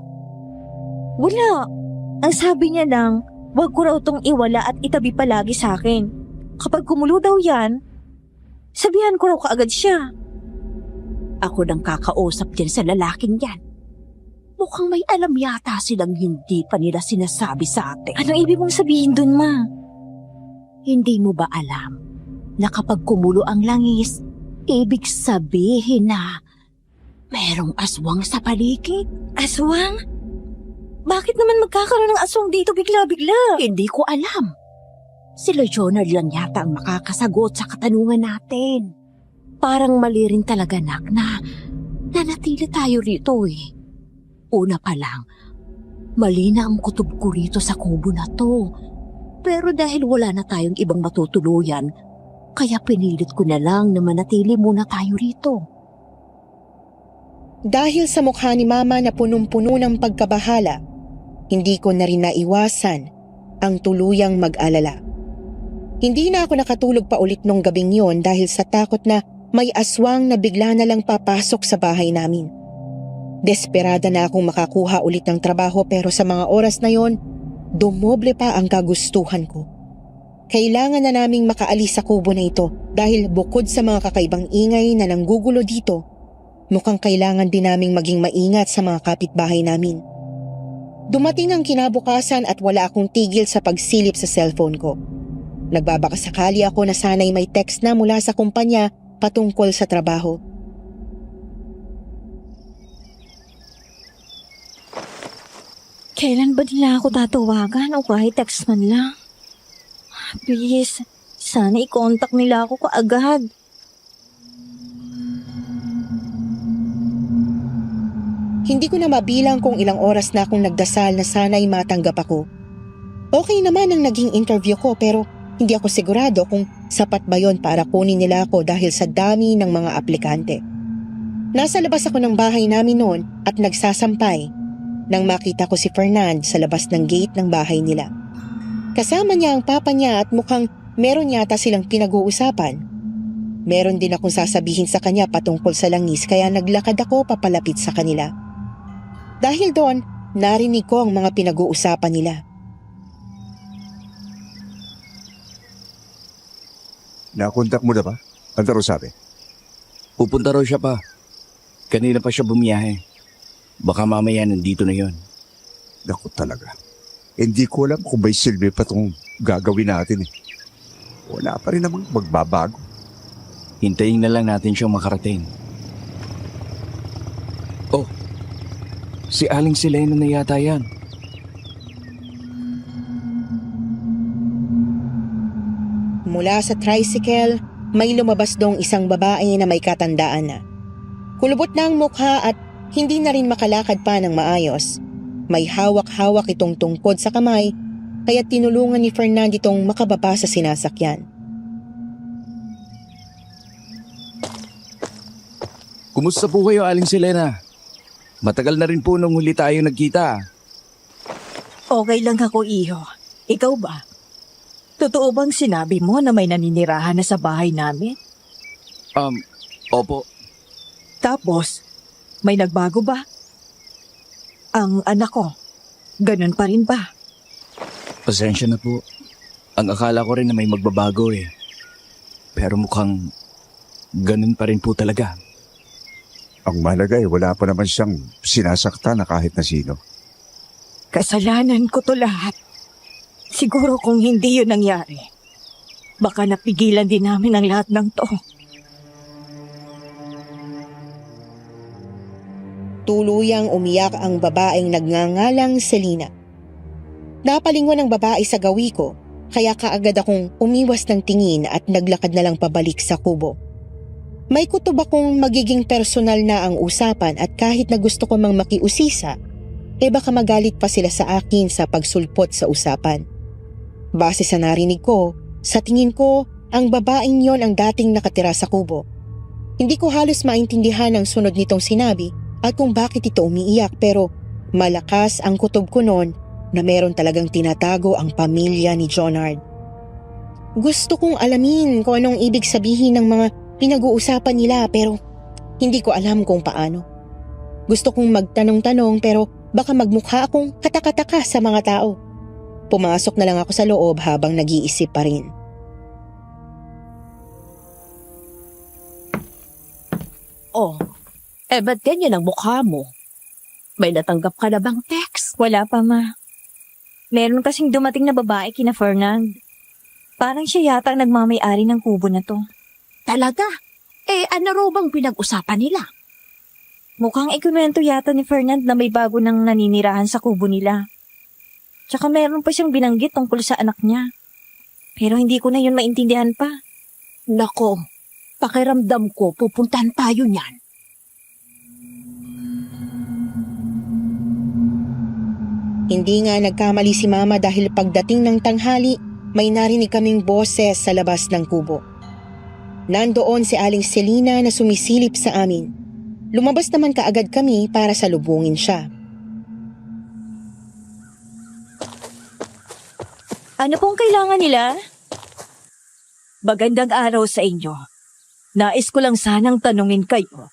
Wala. Ang sabi niya lang, wag ko raw tong iwala at itabi palagi sa akin. Kapag kumulo daw yan, sabihan ko raw kaagad siya. Ako nang kakausap din sa lalaking yan. Mukhang may alam yata silang hindi pa nila sinasabi sa atin. Anong ibig mong sabihin dun, Ma? Hindi mo ba alam na kapag kumulo ang langis, Ibig sabihin na merong aswang sa paligid. Aswang? Bakit naman magkakaroon ng aswang dito bigla-bigla? Hindi ko alam. Sila Jonard lang yata ang makakasagot sa katanungan natin. Parang mali rin talaga, nak, na nanatili tayo rito eh. Una pa lang, mali na ang kutob ko rito sa kubo na to. Pero dahil wala na tayong ibang matutuluyan, kaya pinilit ko na lang na manatili muna tayo rito. Dahil sa mukha ni Mama na punong-puno ng pagkabahala, hindi ko na rin naiwasan ang tuluyang mag-alala. Hindi na ako nakatulog pa ulit nung gabing yon dahil sa takot na may aswang na bigla na lang papasok sa bahay namin. Desperada na akong makakuha ulit ng trabaho pero sa mga oras na yon, dumoble pa ang kagustuhan ko. Kailangan na naming makaalis sa kubo na ito dahil bukod sa mga kakaibang ingay na nanggugulo dito, mukhang kailangan din naming maging maingat sa mga kapitbahay namin. Dumating ang kinabukasan at wala akong tigil sa pagsilip sa cellphone ko. Nagbabakasakali ako na sana'y may text na mula sa kumpanya patungkol sa trabaho. Kailan ba nila ako tatawagan o kahit text man lang? Please, sana i-contact nila ako kaagad. Hindi ko na mabilang kung ilang oras na akong nagdasal na sana'y matanggap ako. Okay naman ang naging interview ko pero hindi ako sigurado kung sapat ba yon para kunin nila ako dahil sa dami ng mga aplikante. Nasa labas ako ng bahay namin noon at nagsasampay nang makita ko si Fernand sa labas ng gate ng bahay nila. Kasama niya ang papa niya at mukhang meron yata silang pinag-uusapan. Meron din akong sasabihin sa kanya patungkol sa langis kaya naglakad ako papalapit sa kanila. Dahil doon, narinig ko ang mga pinag-uusapan nila. Nakontak mo na ba? Ano raw sabi? Pupunta raw siya pa. Kanina pa siya bumiyahe. Baka mamaya nandito na yon. Naku talaga. Hindi ko alam kung may silbi pa itong gagawin natin eh. Wala pa rin namang magbabago. Hintayin na lang natin siyang makarating. Oh, si Aling Selena na yata yan. Mula sa tricycle, may lumabas dong isang babae na may katandaan na. Kulubot na ang mukha at hindi na rin makalakad pa ng maayos. May hawak-hawak itong tungkod sa kamay, kaya tinulungan ni Fernand itong makababa sa sinasakyan. Kumusta po kayo, Aling Selena? Matagal na rin po nung huli tayo nagkita. Okay lang ako, iho. Ikaw ba? Totoo bang sinabi mo na may naninirahan na sa bahay namin? Opo. Tapos, may nagbago ba? Ang anak ko, ganun pa rin ba? Pasensya na po. Ang akala ko rin na may magbabago eh. Pero mukhang ganun pa rin po talaga. Ang mahalaga eh, wala pa naman siyang sinasaktan na kahit na sino. Kasalanan ko to lahat. Siguro kung hindi yun nangyari, baka napigilan din namin ang lahat ng to. Tuluyang umiyak ang babaeng nagngangalang Selena. Napalingon ang babae sa gawi ko, kaya kaagad akong umiwas ng tingin at naglakad na lang pabalik sa kubo. May kutob akong magiging personal na ang usapan at kahit na gusto ko mang makiusisa, baka magalit pa sila sa akin sa pagsulpot sa usapan. Base sa narinig ko, sa tingin ko, ang babaeng yon ang dating nakatira sa kubo. Hindi ko halos maintindihan ang sunod nitong sinabi at kung bakit ito umiiyak pero malakas ang kutob ko noon na meron talagang tinatago ang pamilya ni Jonard. Gusto kong alamin kung anong ibig sabihin ng mga pinag-uusapan nila pero hindi ko alam kung paano. Gusto kong magtanong-tanong pero baka magmukha akong katakataka sa mga tao. Pumasok na lang ako sa loob habang nag-iisip pa rin. Oh, ba't ganyan ang mukha mo? May natanggap ka na bang text? Wala pa, ma. Meron kasing dumating na babae kina Fernand. Parang siya yata ang nagmamay-ari ng kubo na to. Talaga? Ano raw bang pinag-usapan nila? Mukhang ikunwento yata ni Fernand na may bago nang naninirahan sa kubo nila. Tsaka meron pa siyang binanggit tungkol sa anak niya. Pero hindi ko na yun maintindihan pa. Nako, pakiramdam ko pupuntahan tayo niyan. Hindi nga nagkamali si Mama dahil pagdating ng tanghali, may narinig kaming boses sa labas ng kubo. Nandoon si Aling Selina na sumisilip sa amin. Lumabas naman kaagad kami para salubungin siya. Ano pong kailangan nila? Magandang araw sa inyo. Nais ko lang sanang tanungin kayo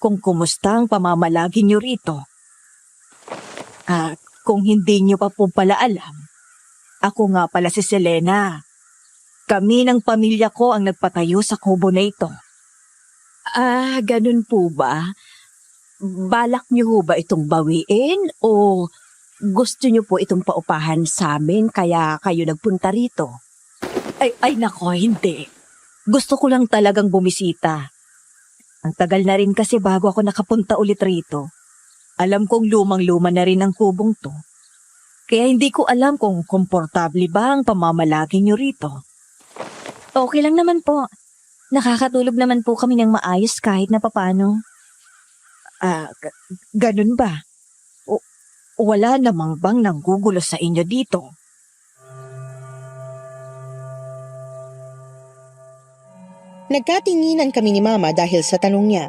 kung kumusta ang pamamalagi niyo rito. Kung hindi niyo pa po pala alam, ako nga pala si Selena. Kami ng pamilya ko ang nagpatayo sa kubo na ito. Ganun po ba? Balak niyo ho ba itong bawiin o gusto niyo po itong paupahan sa amin kaya kayo nagpunta rito? Ay nako, hindi. Gusto ko lang talagang bumisita. Ang tagal na rin kasi bago ako nakapunta ulit rito. Alam kong lumang-luma na rin ang kubong to. Kaya hindi ko alam kung komportable ba ang pamamalagi niyo rito. Okay lang naman po. Nakakatulog naman po kami ng maayos kahit na papano. Ganun ba? Wala namang bang nanggugulo sa inyo dito? Nagkatinginan kami ni Mama dahil sa tanong niya.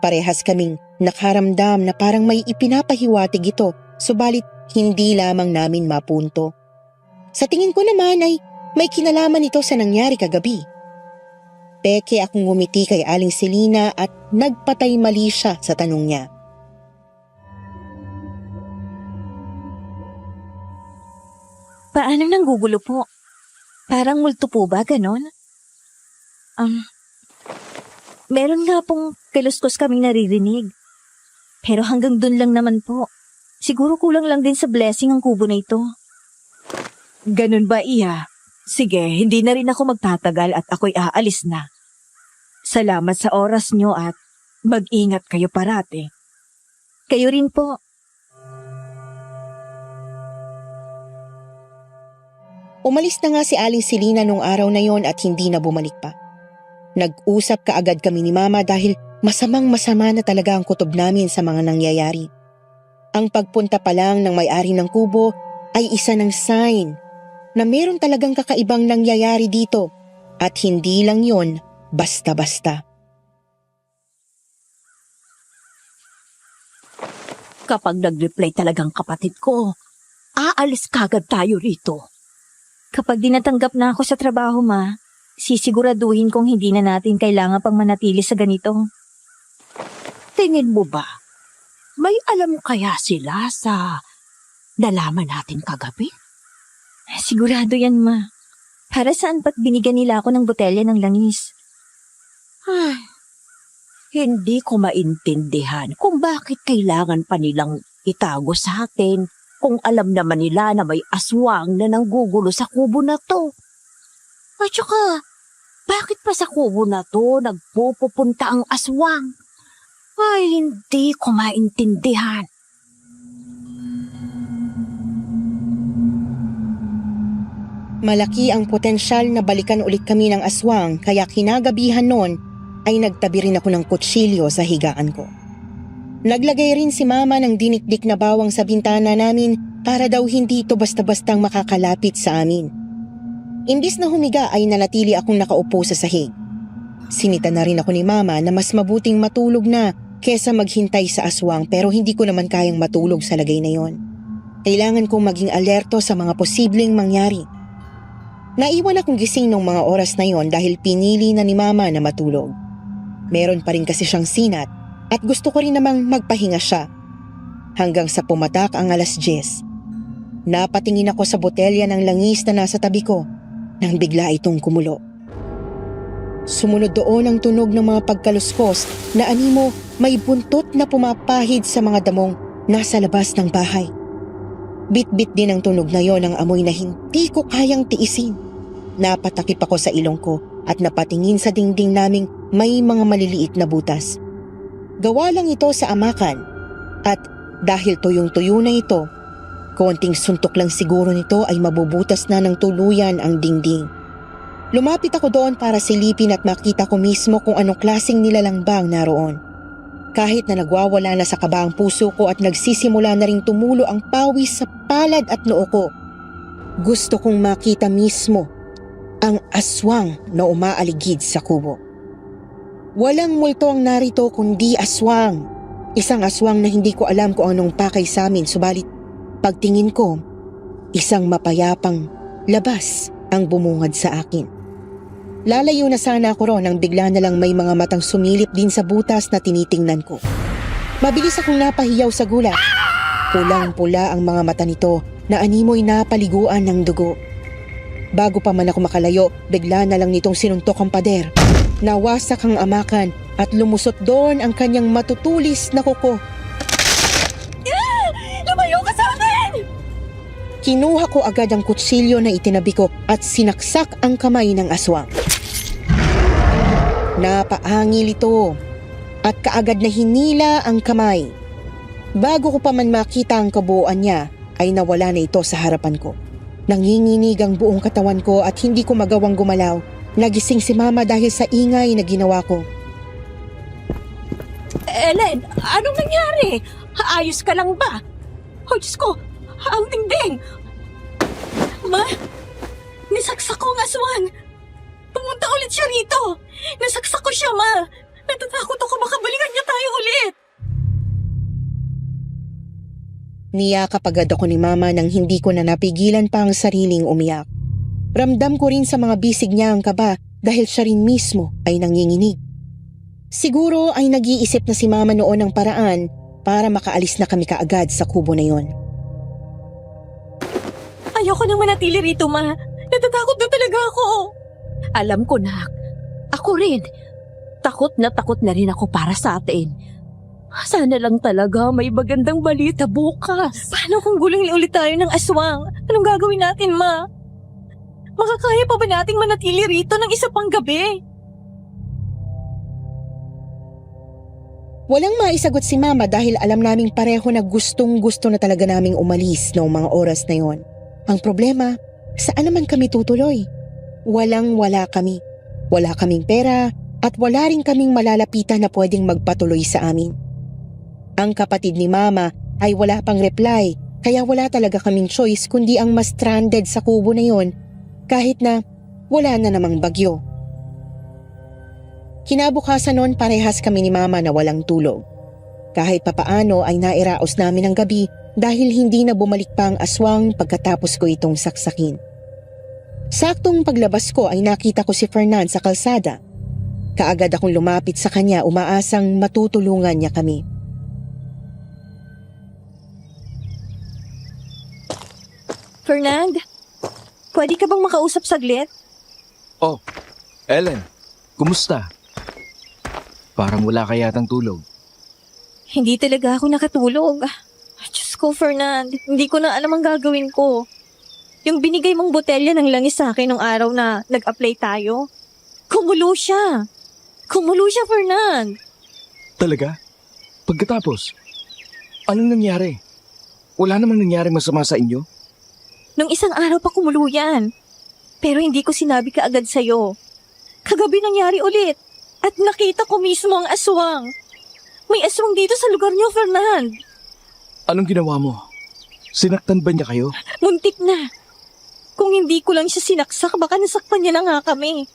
Parehas kaming nakaramdam na parang may ipinapahiwatig ito, subalit hindi lamang namin mapunto. Sa tingin ko naman ay may kinalaman ito sa nangyari kagabi. Peke akong ngumiti kay Aling Selina at nagpatay mali siya sa tanong niya. Paano nanggugulo po? Parang multo po ba, ganon? Meron nga pong kiluskos kaming naririnig. Pero hanggang dun lang naman po. Siguro kulang lang din sa blessing ang kubo na ito. Ganun ba, Iya? Sige, hindi na rin ako magtatagal at ako'y aalis na. Salamat sa oras nyo at mag-ingat kayo parati. Kayo rin po. Umalis na nga si Aling Selina nung araw na yon at hindi na bumalik pa. Nag-usap kaagad kami ni Mama dahil masamang-masama na talaga ang kutob namin sa mga nangyayari. Ang pagpunta pa lang ng may-ari ng kubo ay isa ng sign na meron talagang kakaibang nangyayari dito at hindi lang yon basta-basta. Kapag nag-reply talagang kapatid ko, aalis kagad tayo rito. Kapag dinatanggap na ako sa trabaho, Ma, sisiguraduhin kong hindi na natin kailangan pang manatili sa ganito. Tingin mo ba, may alam kaya sila sa nalaman natin kagabi? Sigurado yan, Ma. Para saan ba't binigyan nila ako ng botelya ng langis? Ay, hindi ko maintindihan kung bakit kailangan pa nilang itago sa atin kung alam naman nila na may aswang na nanggugulo sa kubo na to. At saka, bakit pa sa kubo na to nagpupunta ang aswang? Ay, hindi ko maintindihan. Malaki ang potensyal na balikan ulit kami ng aswang kaya kinagabihan noon ay nagtabi rin ako ng kutsilyo sa higaan ko. Naglagay rin si Mama ng dinikdik na bawang sa bintana namin para daw hindi ito basta-bastang makakalapit sa amin. Imbis na humiga ay nanatili akong nakaupo sa sahig. Sinita na rin ako ni Mama na mas mabuting matulog na kesa maghintay sa aswang pero hindi ko naman kayang matulog sa lagay na yon. Kailangan kong maging alerto sa mga posibleng mangyari. Naiwan akong gising nung mga oras na yon dahil pinili na ni Mama na matulog. Meron pa rin kasi siyang sinat at gusto ko rin namang magpahinga siya. Hanggang sa pumatak ang 10:00. Napatingin ako sa botelya ng langis na nasa tabi ko nang bigla itong kumulo. Sumunod doon ang tunog ng mga pagkaluskos na animo may buntot na pumapahid sa mga damong nasa labas ng bahay. Bit-bit din ang tunog na yon ng amoy na hindi ko kayang tiisin. Napatakip ako sa ilong ko at napatingin sa dingding naming may mga maliliit na butas. Gawa lang ito sa amakan at dahil tuyong-tuyo na ito, konting suntok lang siguro nito ay mabubutas na ng tuluyan ang dingding. Lumapit ako doon para silipin at makita ko mismo kung anong klaseng nilalang ba ang naroon. Kahit na nagwawala na sa kaba ang puso ko at nagsisimula na ring tumulo ang pawis sa palad at noo ko, gusto kong makita mismo ang aswang na umaaligid sa kubo. Walang multo ang narito kundi aswang. Isang aswang na hindi ko alam kung anong pakay sa amin, subalit pagtingin ko, isang mapayapang labas ang bumungad sa akin. Lalayo na sana ako ron nang bigla na lang may mga matang sumilip din sa butas na tinitingnan ko. Mabilis akong napahiyaw sa gulat. Pulang-pula ang mga mata nito na animoy napaliguan ng dugo. Bago pa man ako makalayo, bigla na lang nitong sinuntok ang pader. Nawasak ang amakan at lumusot doon ang kanyang matutulis na kuko. Lumayo ka sa akin! Kinuha ko agad ang kutsilyo na itinabi ko at sinaksak ang kamay ng aswang. Napaangil ito at kaagad na hinila ang kamay. Bago ko pa man makita ang kabuuan niya, ay nawala na ito sa harapan ko. Nanginginig ang buong katawan ko at hindi ko magawang gumalaw. Nagising si Mama dahil sa ingay na ginawa ko. Ellen, anong nangyari? Ayos ka lang ba? Oh, Diyos ko, ang dingding! Ma, nisaksak ko ang aswang. Pumunta ulit siya rito. Nasaksak ko siya, Ma. Natatakot ako makabalikan niya tayo ulit. Niyakap agad ako ni Mama nang hindi ko na napigilan pa ang sariling umiyak. Ramdam ko rin sa mga bisig niya ang kaba dahil siya rin mismo ay nanginginig. Siguro ay nag-iisip na si Mama noon ng paraan para makaalis na kami kaagad sa kubo na yon. Ayoko nang manatili rito, Ma. Natatakot na talaga ako. Alam ko, nak. Ako rin. Takot na rin ako para sa atin. Sana lang talaga may magandang balita bukas. Paano kung gulong ulit tayo ng aswang? Anong gagawin natin, Ma? Makakaya pa ba nating manatili rito ng isa pang gabi? Walang maisagot si Mama dahil alam naming pareho na gustong-gusto na talaga naming umalis noong mga oras na yon. Ang problema, saan naman kami tutuloy? Walang-wala kami. Wala kaming pera at wala rin kaming malalapitan na pwedeng magpatuloy sa amin. Ang kapatid ni Mama ay wala pang reply kaya wala talaga kaming choice kundi ang mas stranded sa kubo na yon kahit na wala na namang bagyo. Kinabukasan noon parehas kami ni Mama na walang tulog. Kahit papaano ay nairaos namin ang gabi dahil hindi na bumalik pa ang aswang pagkatapos ko itong saksakin. Saktong paglabas ko ay nakita ko si Fernan sa kalsada. Kaagad akong lumapit sa kanya umaasang matutulungan niya kami. Fernand, pwede ka bang makausap saglit? Oh, Ellen, kumusta? Parang wala ka yatang tulog. Hindi talaga ako nakatulog. Diyos ko, Fernand, hindi ko na alam ang gagawin ko. Yung binigay mong botelya ng langis sa akin nung araw na nag-apply tayo, kumulo siya. Kumulo siya, Fernand. Talaga? Pagkatapos, anong nangyari? Wala namang nangyari masama sa inyo? Nung isang araw pa kumulo yan. Pero hindi ko sinabi kaagad sa'yo. Kagabi nangyari ulit. At nakita ko mismo ang aswang. May aswang dito sa lugar niyo, Fernand. Anong ginawa mo? Sinaktan ba niya kayo? Muntik na. Kung hindi ko lang siya sinaksak, baka nasaktan niya na nga kami.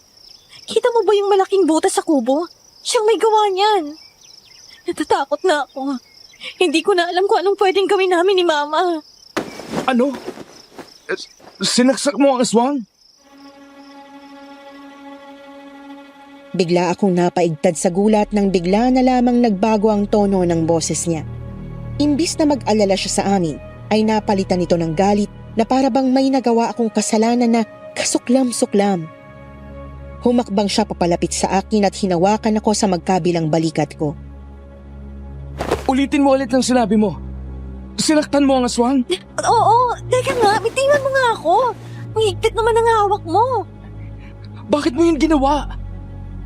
Kita mo ba yung malaking butas sa kubo? Siyang may gawa niyan. Natatakot na ako. Hindi ko na alam kung anong pwedeng gawin namin ni Mama. Ano? Sinaksak mo ang aswang? Bigla akong napaigtad sa gulat nang bigla na lamang nagbago ang tono ng boses niya. Imbis na mag-alala siya sa amin, ay napalitan ito ng galit na para bang may nagawa akong kasalanan na kasuklam-suklam. Humakbang siya papalapit sa akin at hinawakan ako sa magkabilang balikat ko. Ulitin mo ulit ang sinabi mo. Sinaktan mo ang aswang? Oo, teka nga, bitiwan mo nga ako. Ang higpit naman ang hawak mo. Bakit mo yun ginawa?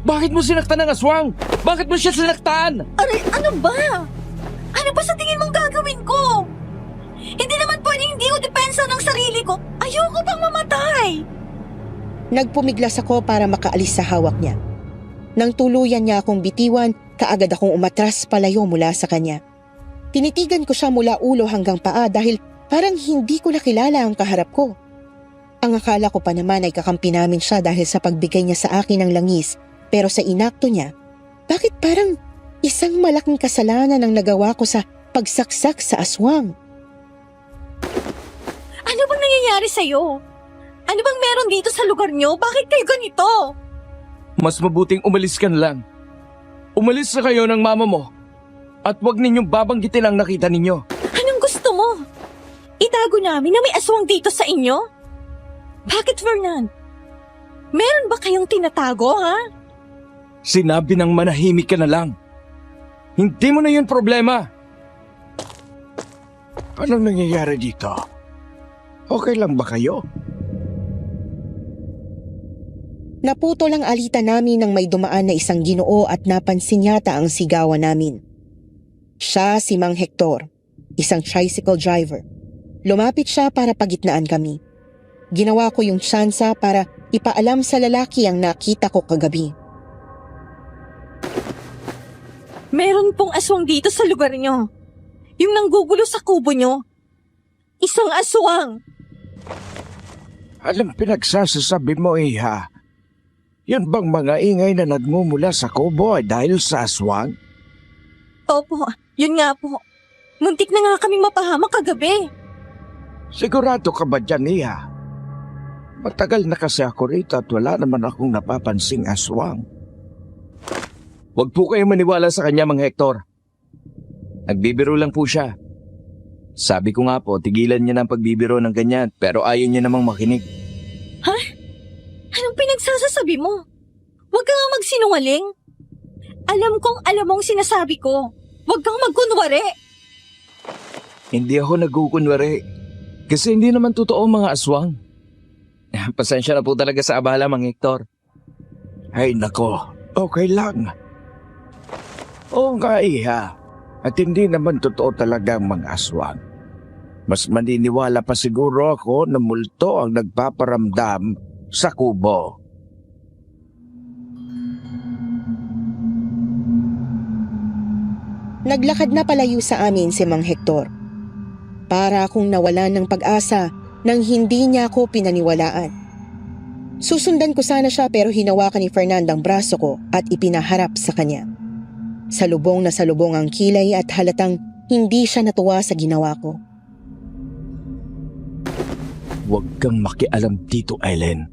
Bakit mo sinaktan ng aswang? Bakit mo siya sinaktan? Aray, ano ba? Ano ba sa tingin mong gagawin ko? Hindi naman pwedeng hindi ko depensa ng sarili ko. Ayoko pang mamatay. Nagpumiglas ako para makaalis sa hawak niya. Nang tuluyan niya akong bitiwan, kaagad akong umatras palayo mula sa kanya. Tinitigan ko siya mula ulo hanggang paa dahil parang hindi ko nakilala ang kaharap ko. Ang akala ko pa naman ay kakampi namin siya dahil sa pagbigay niya sa akin ng langis, pero sa inakto niya, bakit parang isang malaking kasalanan ang nagawa ko sa pagsaksak sa aswang? Ano bang nangyayari sa'yo? Ano bang meron dito sa lugar niyo? Bakit kayo ganito? Mas mabuting umalis ka na lang. Umalis na kayo ng mama mo. At huwag ninyong babanggitin ang nakita ninyo. Anong gusto mo? Itago namin na may aswang dito sa inyo? Bakit, Fernand? Meron ba kayong tinatago, ha? Sinabi ng manahimik ka na lang. Hindi mo na yun problema. Anong nangyayari dito? Okay lang ba kayo? Naputol ang alita namin nang may dumaan na isang Ginoo at napansin yata ang sigawan namin. Siya si Mang Hector, isang tricycle driver. Lumapit siya para pagitnaan kami. Ginawa ko yung tsansa para ipaalam sa lalaki ang nakita ko kagabi. Meron pong aswang dito sa lugar niyo. Yung nanggugulo sa kubo niyo. Isang aswang. Alam pinagsasasabi mo, Iha. Yan bang mga ingay na nagmumula sa kubo ay dahil sa aswang? Opo, yun nga po. Muntik na nga kaming mapahamak kagabi. Sigurado ka ba dyan, Iha? Matagal na kasi ako rito at wala naman akong napapansing aswang. Huwag po kayong maniwala sa kanya, Mang Hector. Nagbibiro lang po siya. Sabi ko nga po, tigilan niya ng pagbibiro ng ganyan pero ayaw niya namang makinig. Anong pinagsasasabi mo? Huwag ka nga magsinungaling. Alam kong alam mong sinasabi ko. Huwag kang magkunwari. Hindi ako nagkukunwari. Kasi hindi naman totoo ang mga aswang. Pasensya na po talaga sa abala, Mang Hector. Ay nako, okay lang. Oo nga, Iha. At hindi naman totoo talaga ang mga aswang. Mas maniniwala pa siguro ako na multo ang nagpaparamdam sa kubo. Naglakad na palayo sa amin si Mang Hector. Para akong nawalan ng pag-asa nang hindi niya ako pinaniwalaan. Susundan ko sana siya pero hinawakan ni Fernand ang braso ko at ipinaharap sa kanya. Salubong na salubong ang kilay at halatang hindi siya natuwa sa ginawa ko. Huwag kang makialam dito, Ellen.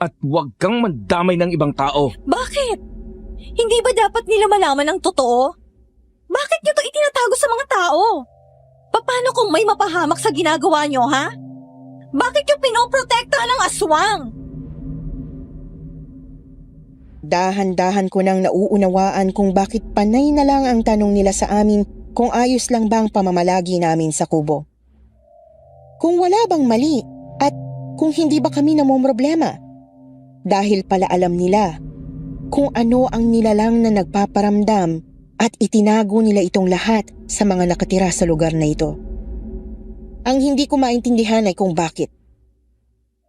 At huwag kang mandamay ng ibang tao. Bakit? Hindi ba dapat nila malaman ang totoo? Bakit niyo to itinatago sa mga tao? Paano kung may mapahamak sa ginagawa niyo, ha? Bakit niyo pinoprotektahan ng aswang? Dahan-dahan ko nang nauunawaan kung bakit panay na lang ang tanong nila sa amin kung ayos lang bang pamamalagi namin sa kubo. Kung wala bang mali at kung hindi ba kami namomroblema. Dahil pala alam nila kung ano ang nilalang na nagpaparamdam at itinago nila itong lahat sa mga nakatira sa lugar na ito. Ang hindi ko maintindihan ay kung bakit.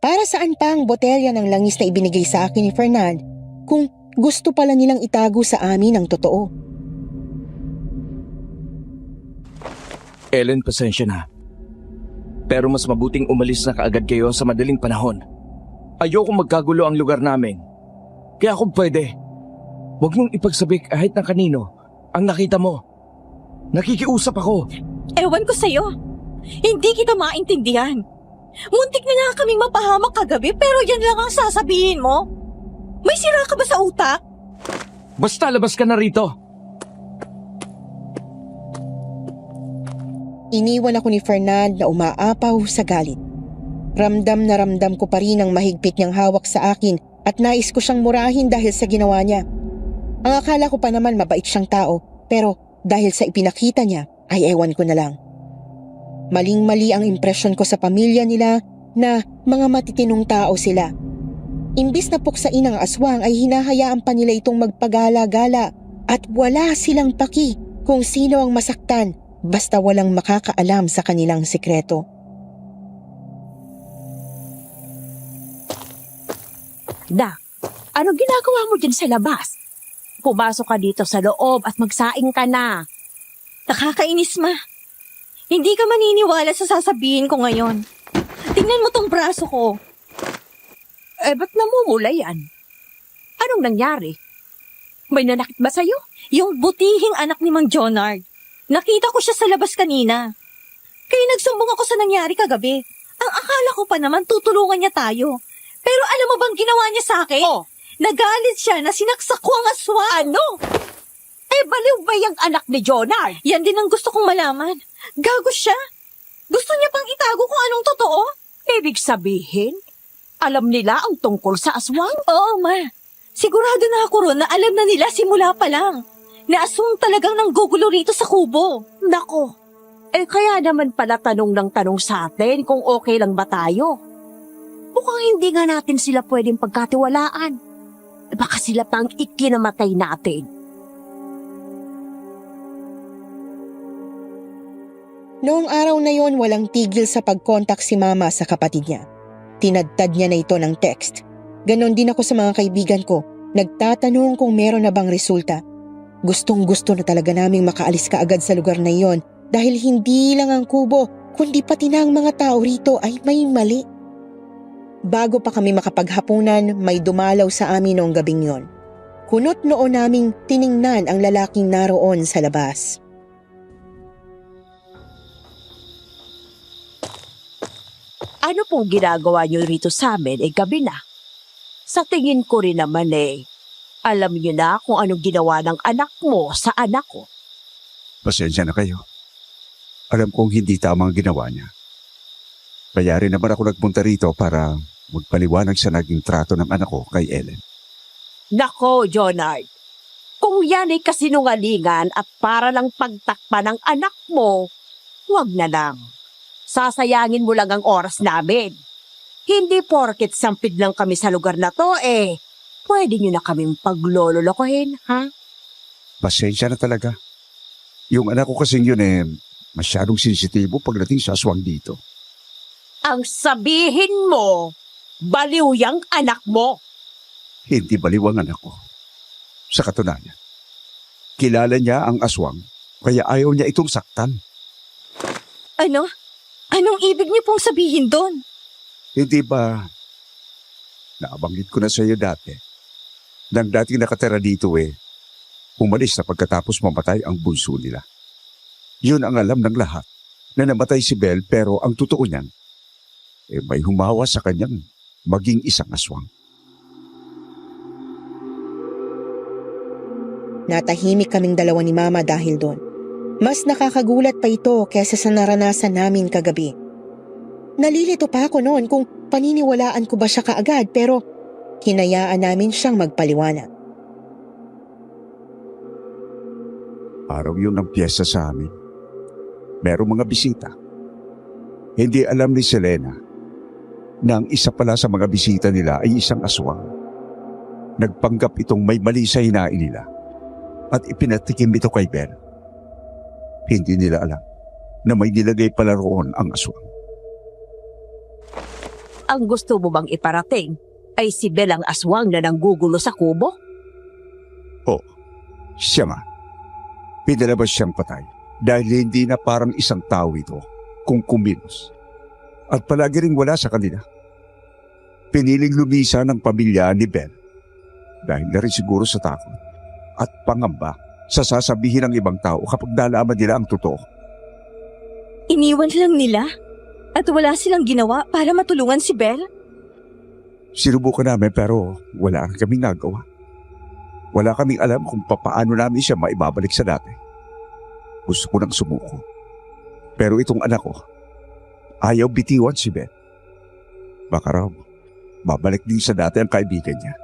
Para saan pa ang botelya ng langis na ibinigay sa akin ni Fernand kung gusto pala nilang itago sa amin ang totoo? Ellen, pasensya na. Pero mas mabuting umalis na kaagad kayo sa madaling panahon. Ayoko magkagulo ang lugar namin. Kaya kung pwede, huwag mong ipagsabi kahit ng kanino ang nakita mo. Nakikiusap ako. Ewan ko sa'yo. Hindi kita maintindihan. Muntik na nga kaming mapahamak kagabi pero yan lang ang sasabihin mo. May sira ka ba sa utak? Basta labas ka na rito. Iniwan ako ni Fernand na umaapaw sa galit. Ramdam na ramdam ko pa rin ang mahigpit niyang hawak sa akin at nais ko siyang murahin dahil sa ginawa niya. Ang akala ko pa naman mabait siyang tao pero dahil sa ipinakita niya ay ewan ko na lang. Maling-mali ang impresyon ko sa pamilya nila na mga matitinong tao sila. Imbis na puksain ang aswang ay hinahayaan pa nila itong magpagala-gala at wala silang paki kung sino ang masaktan basta walang makakaalam sa kanilang sikreto. Nak, anong ginagawa mo dyan sa labas? Pumasok ka dito sa loob at magsaing ka na. Nakakainis, ma. Hindi ka maniniwala sa sasabihin ko ngayon. Tingnan mo tong braso ko. Ba't namumula yan? Anong nangyari? May nanakit ba sa'yo? Yung butihing anak ni Mang Jonard. Nakita ko siya sa labas kanina. Kaya nagsumbong ako sa nangyari kagabi. Ang akala ko pa naman tutulungan niya tayo. Pero alam mo bang ginawa niya sa akin? Oh. Nagalit siya na sinaksak ko ang aswang. Ano? Baliw ba yung anak ni Jonard? Yan din ang gusto kong malaman. Gago siya. Gusto niya pang itago kung anong totoo. Ibig sabihin, alam nila ang tungkol sa aswang? Oo, ma. Sigurado na ako ron na alam na nila simula pa lang. Na aswang talagang nanggugulo rito sa kubo. Nako, kaya naman pala tanong ng tanong sa atin kung okay lang ba tayo. Mukhang hindi nga natin sila pwedeng pagkatiwalaan. Baka sila pang ikinamatay natin. Noong araw na yon, walang tigil sa pag-contact si Mama sa kapatid niya. Tinadtad niya na ito ng text. Ganon din ako sa mga kaibigan ko. Nagtatanong kung meron na bang resulta. Gustong-gusto na talaga naming makaalis kaagad sa lugar na iyon dahil hindi lang ang kubo, kundi pati na ang mga tao rito ay may mali. Bago pa kami makapaghapunan, may dumalaw sa amin noong gabing yon. Kunot noo naming tiningnan ang lalaking naroon sa labas. Ano pong ginagawa niyo rito sa amin gabi na? Sa tingin ko rin naman alam niyo na kung anong ginawa ng anak mo sa anak ko. Pasensya na kayo. Alam kong hindi tama ang ginawa niya. Kaya rin naman ako nagpunta rito para magpaliwanag sa naging trato ng anak ko kay Ellen. Nako, Jonard. Kung yan ay kasinungalingan at para lang pagtakpan ng anak mo, huwag na lang. Sasayangin mo lang ang oras namin. Hindi porket sampid lang kami sa lugar na to pwede nyo na kaming paglololokohin, ha? Pasensya na talaga. Yung anak ko kasing yun masyadong sensitibo pagdating sa aswang dito. Ang sabihin mo, baliw yang anak mo. Hindi baliw ang anak ko. Sa katunayan, kilala niya ang aswang kaya ayaw niya itong saktan. Ano? Anong ibig niyo pong sabihin doon? Hindi ba nabanggit ko na sa iyo dati nang dating nakatira dito umalis na pagkatapos mamatay ang bunso nila. Yun ang alam ng lahat na namatay si Belle pero ang totoo niyan may humawa sa kanyang maging isang aswang. Natahimik kaming dalawa ni Mama dahil doon. Mas nakakagulat pa ito kesa sa naranasan namin kagabi. Nalilito pa ako noon kung paniniwalaan ko ba siya kaagad pero hinayaan namin siyang magpaliwanag. Araw yun ng piyesta sa amin. Merong mga bisita. Hindi alam ni Selena na ang isa pala sa mga bisita nila ay isang aswang. Nagpanggap itong may mali sa hinain nila at ipinatikim ito kay Belle. Hindi nila alam na may nilagay pala roon ang aswang. Ang gusto mo bang iparating ay si Belle ang aswang na nanggugulo sa kubo? Siya nga. Pinalabas siyang patay dahil hindi na parang isang tao ito kung kumilos. At palagi ring wala sa kanila. Piniling lumisa ng pamilya ni Belle dahil na rin siguro sa takot at pangamba sa sasabihin ng ibang tao kapag nalaman nila ang totoo. Iniwan lang nila? At wala silang ginawa para matulungan si Belle? Sinubukan namin pero wala rin kaming nagawa. Wala kaming alam kung papaano namin siya maibabalik sa dati. Gusto ko nang sumuko. Pero itong anak ko, ayaw bitiwan si Belle. Baka raw, babalik din sa dati ang kaibigan niya.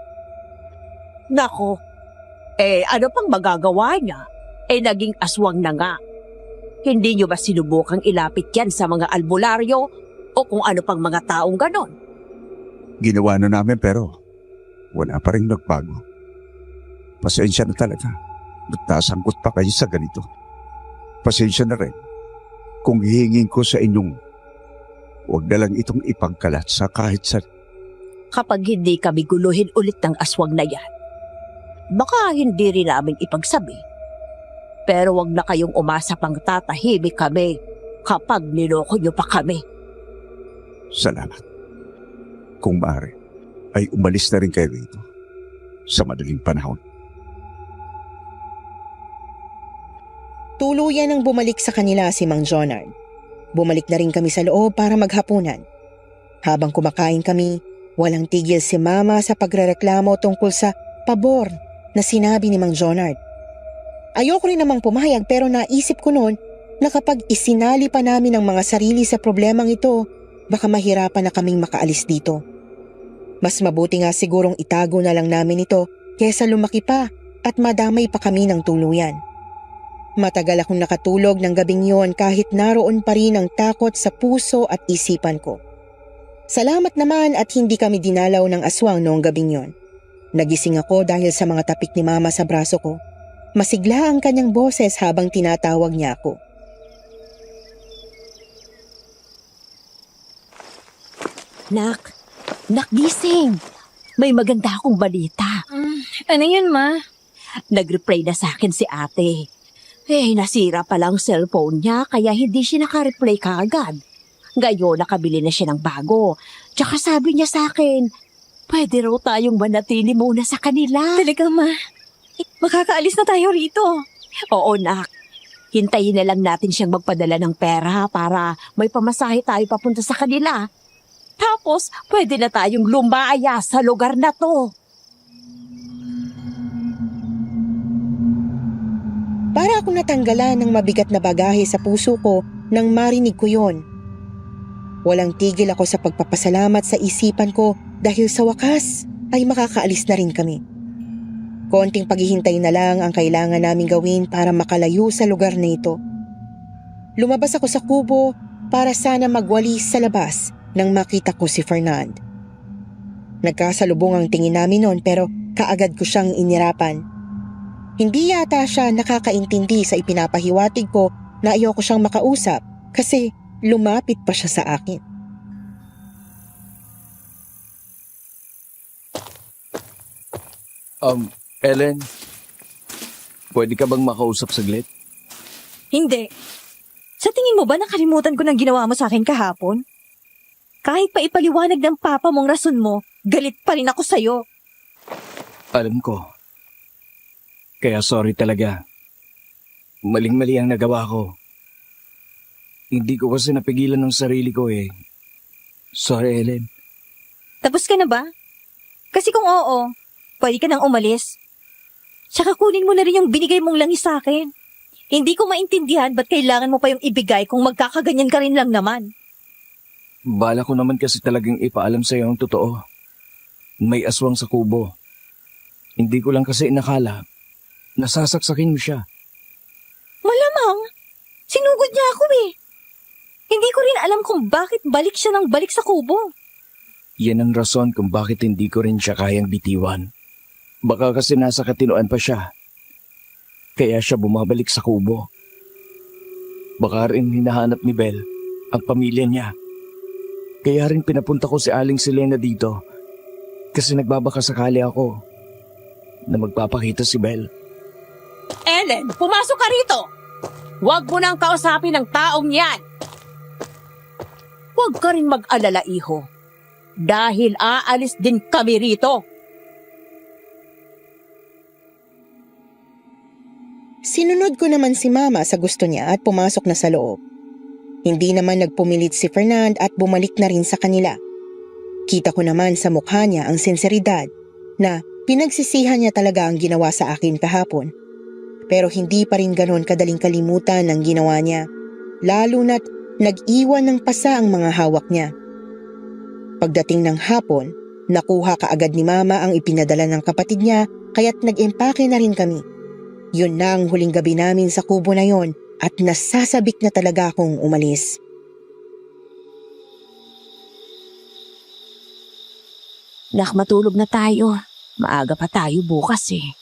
Nako, ano pang magagawa niya? Naging aswang na nga. Hindi niyo ba sinubukang ilapit yan sa mga albularyo o kung ano pang mga taong ganon? Ginawa na namin pero wala pa rin nagbago. Pasensya na talaga. Ba't nasangkot pa kayo sa ganito? Pasensya na rin kung hihingin ko sa inyong huwag na lang itong ipagkalat sa kahit sa... Kapag hindi kami guluhin ulit ng aswang na yan, baka hindi rin namin ipagsabi. Pero wag na kayong umasa pang tatahimik kami kapag niloko niyo pa kami. Salamat. Kung maaari, ay umalis na rin kayo rito sa madaling panahon. Tuluyan ang bumalik sa kanila si Mang Jonard. Bumalik na rin kami sa loob para maghapunan. Habang kumakain kami, walang tigil si Mama sa pagrereklamo tungkol sa pabor na sinabi ni Mang Jonard. Ayoko rin namang pumayag pero naisip ko noon na kapag isinali pa namin ang mga sarili sa problemang ito, baka mahirapan na kaming makaalis dito. Mas mabuti nga sigurong itago na lang namin ito kaysa lumaki pa at madamay pa kami ng tuluyan. Matagal akong nakatulog ng gabing yon kahit naroon pa rin ang takot sa puso at isipan ko. Salamat naman at hindi kami dinalaw ng aswang noong gabing yon. Nagising ako dahil sa mga tapik ni Mama sa braso ko. Masigla ang kanyang boses habang tinatawag niya ako. Nak, gising. May maganda akong balita. Ano yun, Ma? Nag-reply na sa akin si ate. Nasira pa lang cellphone niya kaya hindi siya naka-reply kaagad. Ngayon nakabili na siya ng bago. Tsaka sabi niya sa akin, pwede raw tayong manatili muna sa kanila. Talaga, Ma? Makakaalis na tayo rito. Oo, nak. Hintayin na lang natin siyang magpadala ng pera para may pamasahe tayo papunta sa kanila. Tapos, pwede na tayong lumaya sa lugar na to. Para akong natanggalan ng mabigat na bagahe sa puso ko nang marinig ko yon. Walang tigil ako sa pagpapasalamat sa isipan ko dahil sa wakas ay makakaalis na rin kami. Konting paghihintay na lang ang kailangan naming gawin para makalayo sa lugar na ito. Lumabas ako sa kubo para sana magwalis sa labas nang makita ko si Fernand. Nagkasalubong ang tingin namin noon pero kaagad ko siyang inirapan. Hindi yata siya nakakaintindi sa ipinapahiwatig ko na ayoko siyang makausap kasi lumapit pa siya sa akin. Ellen, pwede ka bang makausap saglit? Hindi. Sa tingin mo ba nakalimutan ko ng ginawa mo sa akin kahapon? Kahit pa ipaliwanag ng papa mong rason mo, galit pa rin ako sa'yo. Alam ko. Kaya sorry talaga. Maling-mali ang nagawa ko. Hindi ko kasi napigilan ng sarili ko eh. Sorry, Ellen. Tapos ka na ba? Kasi kung oo, pwede ka nang umalis. Tsaka kunin mo na rin yung binigay mong langis sa akin. Hindi ko maintindihan ba't kailangan mo pa yung ibigay kung magkakaganyan ka rin lang naman. Bala ko naman kasi talagang ipaalam sa'yo ang totoo. May aswang sa kubo. Hindi ko lang kasi inakala. Nasasaksakin mo siya. Malamang, sinugod niya ako eh. Hindi ko rin alam kung bakit balik siya ng balik sa kubo. Yan ang rason kung bakit hindi ko rin siya kayang bitiwan. Baka kasi nasa katinoan pa siya. Kaya siya bumabalik sa kubo. Baka rin hinahanap ni Belle ang pamilya niya. Kaya rin pinapunta ko si Aling Selena dito kasi nagbabaka sakali ako na magpapakita si Belle. Ellen, pumasok ka rito! Huwag mo nang kausapin ng taong yan! Huwag ka rin mag-alala, iho. Dahil aalis din kami rito. Sinunod ko naman si Mama sa gusto niya at pumasok na sa loob. Hindi naman nagpumilit si Fernand at bumalik na rin sa kanila. Kita ko naman sa mukha niya ang sinseridad na pinagsisihan niya talaga ang ginawa sa akin kahapon. Pero hindi pa rin ganon kadaling kalimutan ang ginawa niya, lalo na't nag-iwan ng pasa ang mga hawak niya. Pagdating ng hapon, nakuha kaagad ni Mama ang ipinadala ng kapatid niya kaya't nag-empake na rin kami. Yun na ang huling gabi namin sa kubo na yon at nasasabik na talaga akong umalis. Nak, matulog na tayo. Maaga pa tayo bukas eh.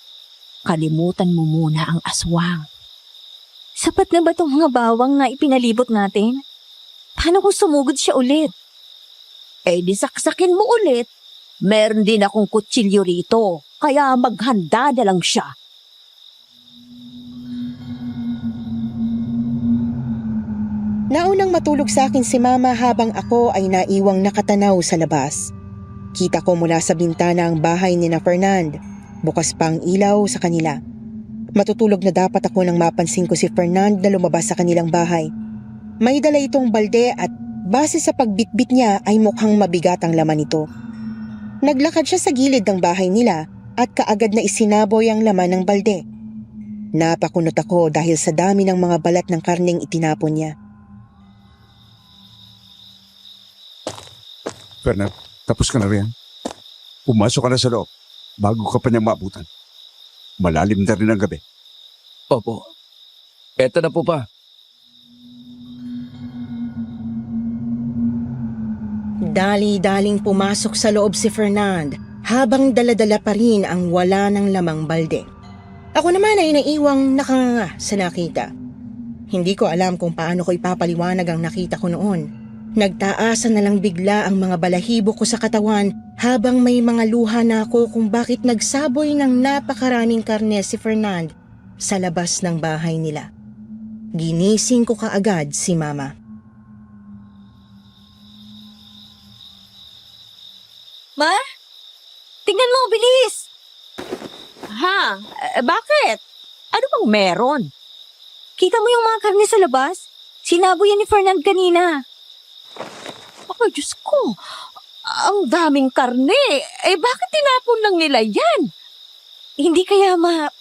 Kalimutan mo muna ang aswang. Sapat na ba tong mga bawang na ipinalibot natin? Paano kung sumugod siya ulit? Eh di saksakin mo ulit. Meron din akong kutsilyo rito, kaya maghanda na lang siya. Naunang matulog sa akin si Mama habang ako ay naiwang nakatanaw sa labas. Kita ko mula sa bintana ang bahay ni na Fernand. Bukas pa ang ilaw sa kanila. Matutulog na dapat ako nang mapansin ko si Fernand na lumabas sa kanilang bahay. May dala itong balde at base sa pagbitbit niya ay mukhang mabigat ang laman nito. Naglakad siya sa gilid ng bahay nila at kaagad na isinaboy ang laman ng balde. Napakunot ako dahil sa dami ng mga balat ng karneng itinapon niya. Fernand, tapos ka na riyan. Pumasok ka na sa loob bago ka pa niyang maabutan. Malalim na rin ang gabi. Opo. Eto na po pa. Dali-daling pumasok sa loob si Fernand habang daladala pa rin ang wala ng lamang balde. Ako naman ay naiwang nakanganga sa nakita. Hindi ko alam kung paano ko ipapaliwanag ang nakita ko noon. Nagtaasan na lang bigla ang mga balahibo ko sa katawan habang may mga luha na ako kung bakit nagsaboy ng napakaraming karne si Fernand sa labas ng bahay nila. Ginising ko kaagad si Mama. Ma? Tingnan mo, bilis! Ha? Bakit? Ano bang meron? Kita mo yung mga karne sa labas? Sinabo yan ni Fernand kanina. Oh, Diyos ko. Ang daming karne. Eh, bakit tinapon lang nila yan? Hindi kaya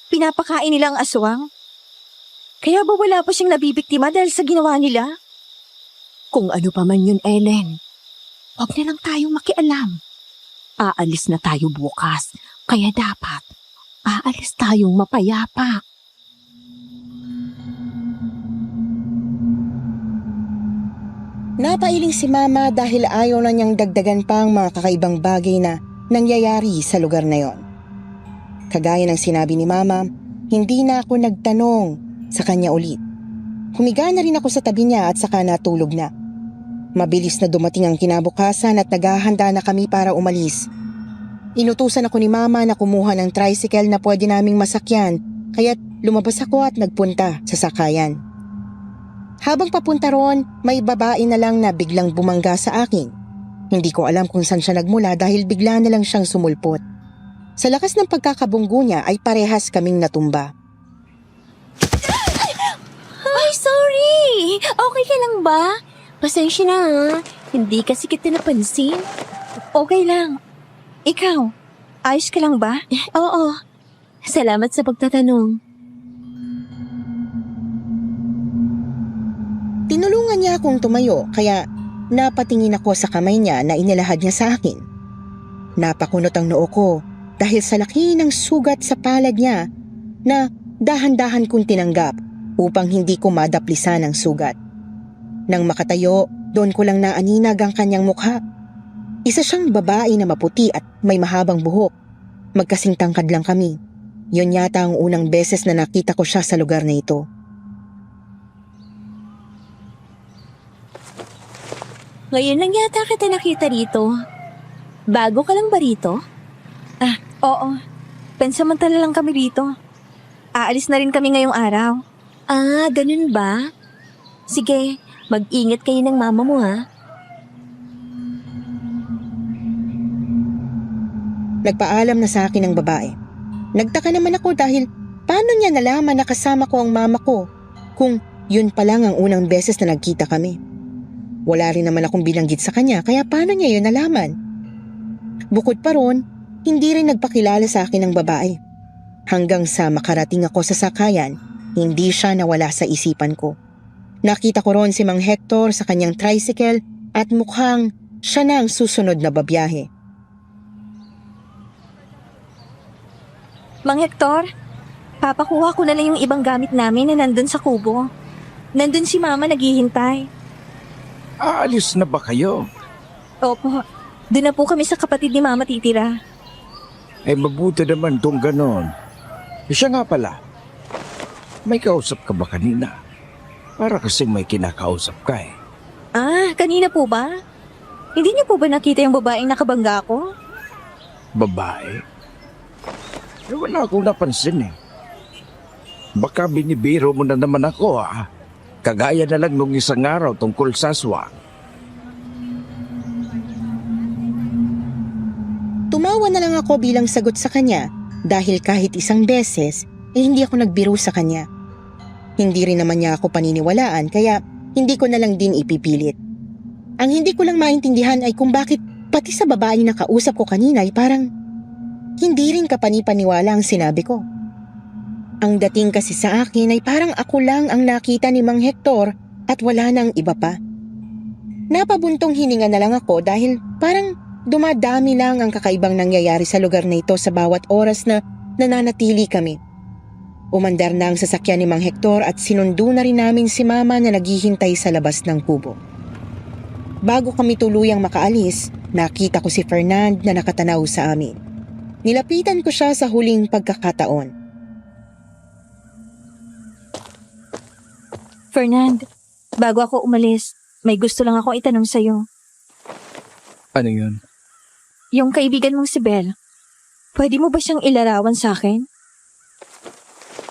pinapakain nila ang aswang? Kaya ba wala pa siyang nabibiktima dahil sa ginawa nila? Kung ano pa man yun, Ellen, huwag na lang tayong makialam. Aalis na tayo bukas, kaya dapat aalis tayong mapayapa. Napailing si Mama dahil ayaw na niyang dagdagan pa ang mga kakaibang bagay na nangyayari sa lugar na yon. Kagaya ng sinabi ni Mama, hindi na ako nagtanong sa kanya ulit. Humiga na rin ako sa tabi niya at saka natulog na. Mabilis na dumating ang kinabukasan at naghahanda na kami para umalis. Inutusan ako ni Mama na kumuha ng tricycle na pwede naming masakyan, kaya't lumabas ako at nagpunta sa sakayan. Habang papunta ron, may babae na lang na biglang bumangga sa akin. Hindi ko alam kung saan siya nagmula dahil bigla na lang siyang sumulpot. Sa lakas ng pagkakabunggo niya ay parehas kaming natumba. Ay, sorry! Okay ka lang ba? Pasensya na ha. Hindi kasi kita napansin. Okay lang. Ikaw, ayos ka lang ba? Oo. Salamat sa pagtatanong. Tinulungan niya akong tumayo kaya napatingin ako sa kamay niya na inilahad niya sa akin. Napakunot ang noo ko dahil sa laki ng sugat sa palad niya na dahan-dahan kong tinanggap upang hindi ko madaplisan ang sugat. Nang makatayo, doon ko lang naaninag ang kanyang mukha. Isa siyang babae na maputi at may mahabang buhok. Magkasing tangkad lang kami. Yun yata ang unang beses na nakita ko siya sa lugar na ito. Ngayon lang yata kita nakita rito. Bago ka lang ba rito? Oo. Pansamantala lang kami rito. Aalis na rin kami ngayong araw. Ganun ba? Sige, mag-ingat kayo ng mama mo ha. Nagpaalam na sa akin ang babae. Nagtaka naman ako dahil paano niya nalaman na kasama ko ang mama ko kung yun pa lang ang unang beses na nagkita kami. Wala rin naman akong binanggit sa kanya kaya paano niya yun nalaman? Bukod pa ron, hindi rin nagpakilala sa akin ang babae. Hanggang sa makarating ako sa sakayan, hindi siya nawala sa isipan ko. Nakita ko ron si Mang Hector sa kanyang tricycle at mukhang siya na ang susunod na babiyahe. Mang Hector, papakuha ko na lang yung ibang gamit namin na nandun sa kubo. Nandun si mama naghihintay. Aalis na ba kayo? Opo, doon na po kami sa kapatid ni mama titira. mabuti naman kung ganon. Siya nga pala, may kausap ka ba kanina? Para kasing may kinakausap ka eh. Ah, kanina po ba? Hindi niyo po ba nakita yung babaeng nakabangga ko? Babae? Wala akong napansin eh. Baka binibiro mo na naman ako ah. Kagaya na lang nung isang araw tungkol sa aswang. Tumawa na lang ako bilang sagot sa kanya dahil kahit isang beses, hindi ako nagbiro sa kanya. Hindi rin naman niya ako paniniwalaan kaya hindi ko na lang din ipipilit. Ang hindi ko lang maintindihan ay kung bakit pati sa babaeng nakausap ko kanina ay parang hindi rin kapanipaniwala ang sinabi ko. Ang dating kasi sa akin ay parang ako lang ang nakita ni Mang Hector at wala nang iba pa. Napabuntong hininga na lang ako dahil parang dumadami lang ang kakaibang nangyayari sa lugar na ito sa bawat oras na nananatili kami. Umandar na ang sasakyan ni Mang Hector at sinundo na rin namin si Mama na naghihintay sa labas ng kubo. Bago kami tuluyang makaalis, nakita ko si Fernand na nakatanaw sa amin. Nilapitan ko siya sa huling pagkakataon. Fernand, bago ako umalis, may gusto lang akong itanong sa'yo. Ano yun? Yung kaibigan mong si Belle, pwede mo ba siyang ilarawan sa akin?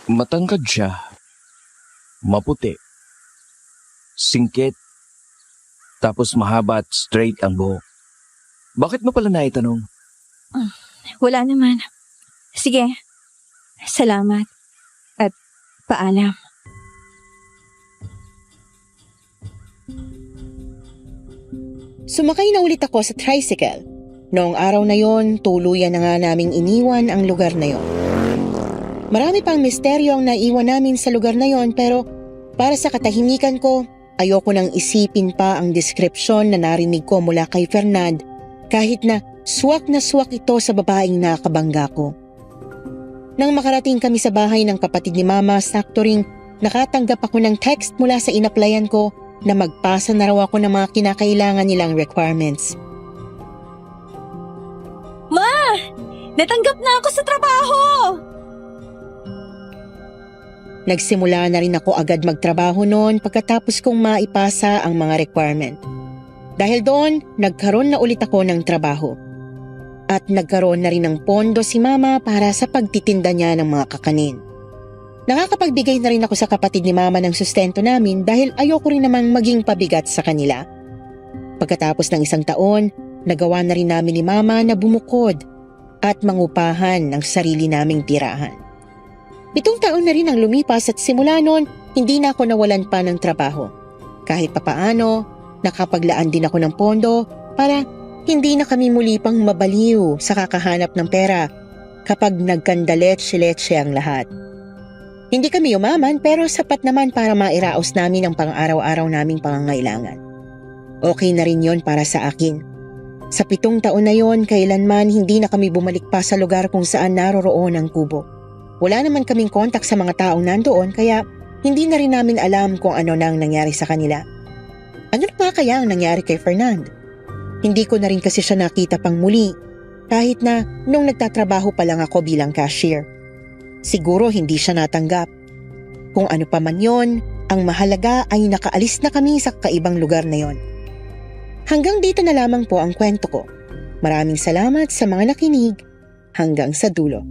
Matangkad siya. Maputi. Singkit. Tapos mahaba at straight ang buhok. Bakit mo pala naitanong? Wala naman. Sige, salamat. At paalam. Sumakay na ulit ako sa tricycle. Noong araw na yon, tuluyan na nga naming iniwan ang lugar na yon. Marami pang misteryo ang naiwan namin sa lugar na yon pero para sa katahimikan ko, ayoko nang isipin pa ang deskripsyon na narinig ko mula kay Fernand kahit na swak ito sa babaeng nakabangga ko. Nang makarating kami sa bahay ng kapatid ni Mama, sakto ring nakatanggap ako ng text mula sa inaplayan ko na magpasa na raw ako ng mga kinakailangan nilang requirements. Ma! Natanggap na ako sa trabaho! Nagsimula na rin ako agad magtrabaho noon pagkatapos kong maipasa ang mga requirement. Dahil doon, nagkaroon na ulit ako ng trabaho. At nagkaroon na rin ng pondo si Mama para sa pagtitinda niya ng mga kakanin. Nakakapagbigay na rin ako sa kapatid ni Mama ng sustento namin dahil ayoko rin namang maging pabigat sa kanila. Pagkatapos ng isang taon, nagawa na rin namin ni Mama na bumukod at mangupahan ng sarili naming tirahan. 7 taon na rin ang lumipas at simula noon, hindi na ako nawalan pa ng trabaho. Kahit papaano, nakapaglaan din ako ng pondo para hindi na kami muli pang mabaliw sa kakahanap ng pera kapag nagkandaletse-letse ang lahat. Hindi kami yumaman pero sapat naman para mairaos namin ang pang-araw-araw naming pangangailangan. Okay na rin yon para sa akin. Sa 7 taon na yon, kailanman hindi na kami bumalik pa sa lugar kung saan naroroon ang kubo. Wala naman kaming kontak sa mga taong nandoon kaya hindi na rin namin alam kung ano nang nangyari sa kanila. Ano na kaya ang nangyari kay Fernand? Hindi ko na rin kasi siya nakita pang muli kahit na nung nagtatrabaho pa lang ako bilang cashier. Siguro hindi siya natanggap. Kung ano pa man yon, ang mahalaga ay nakaalis na kami sa kaibang lugar na yon. Hanggang dito na lamang po ang kwento ko. Maraming salamat sa mga nakinig hanggang sa dulo.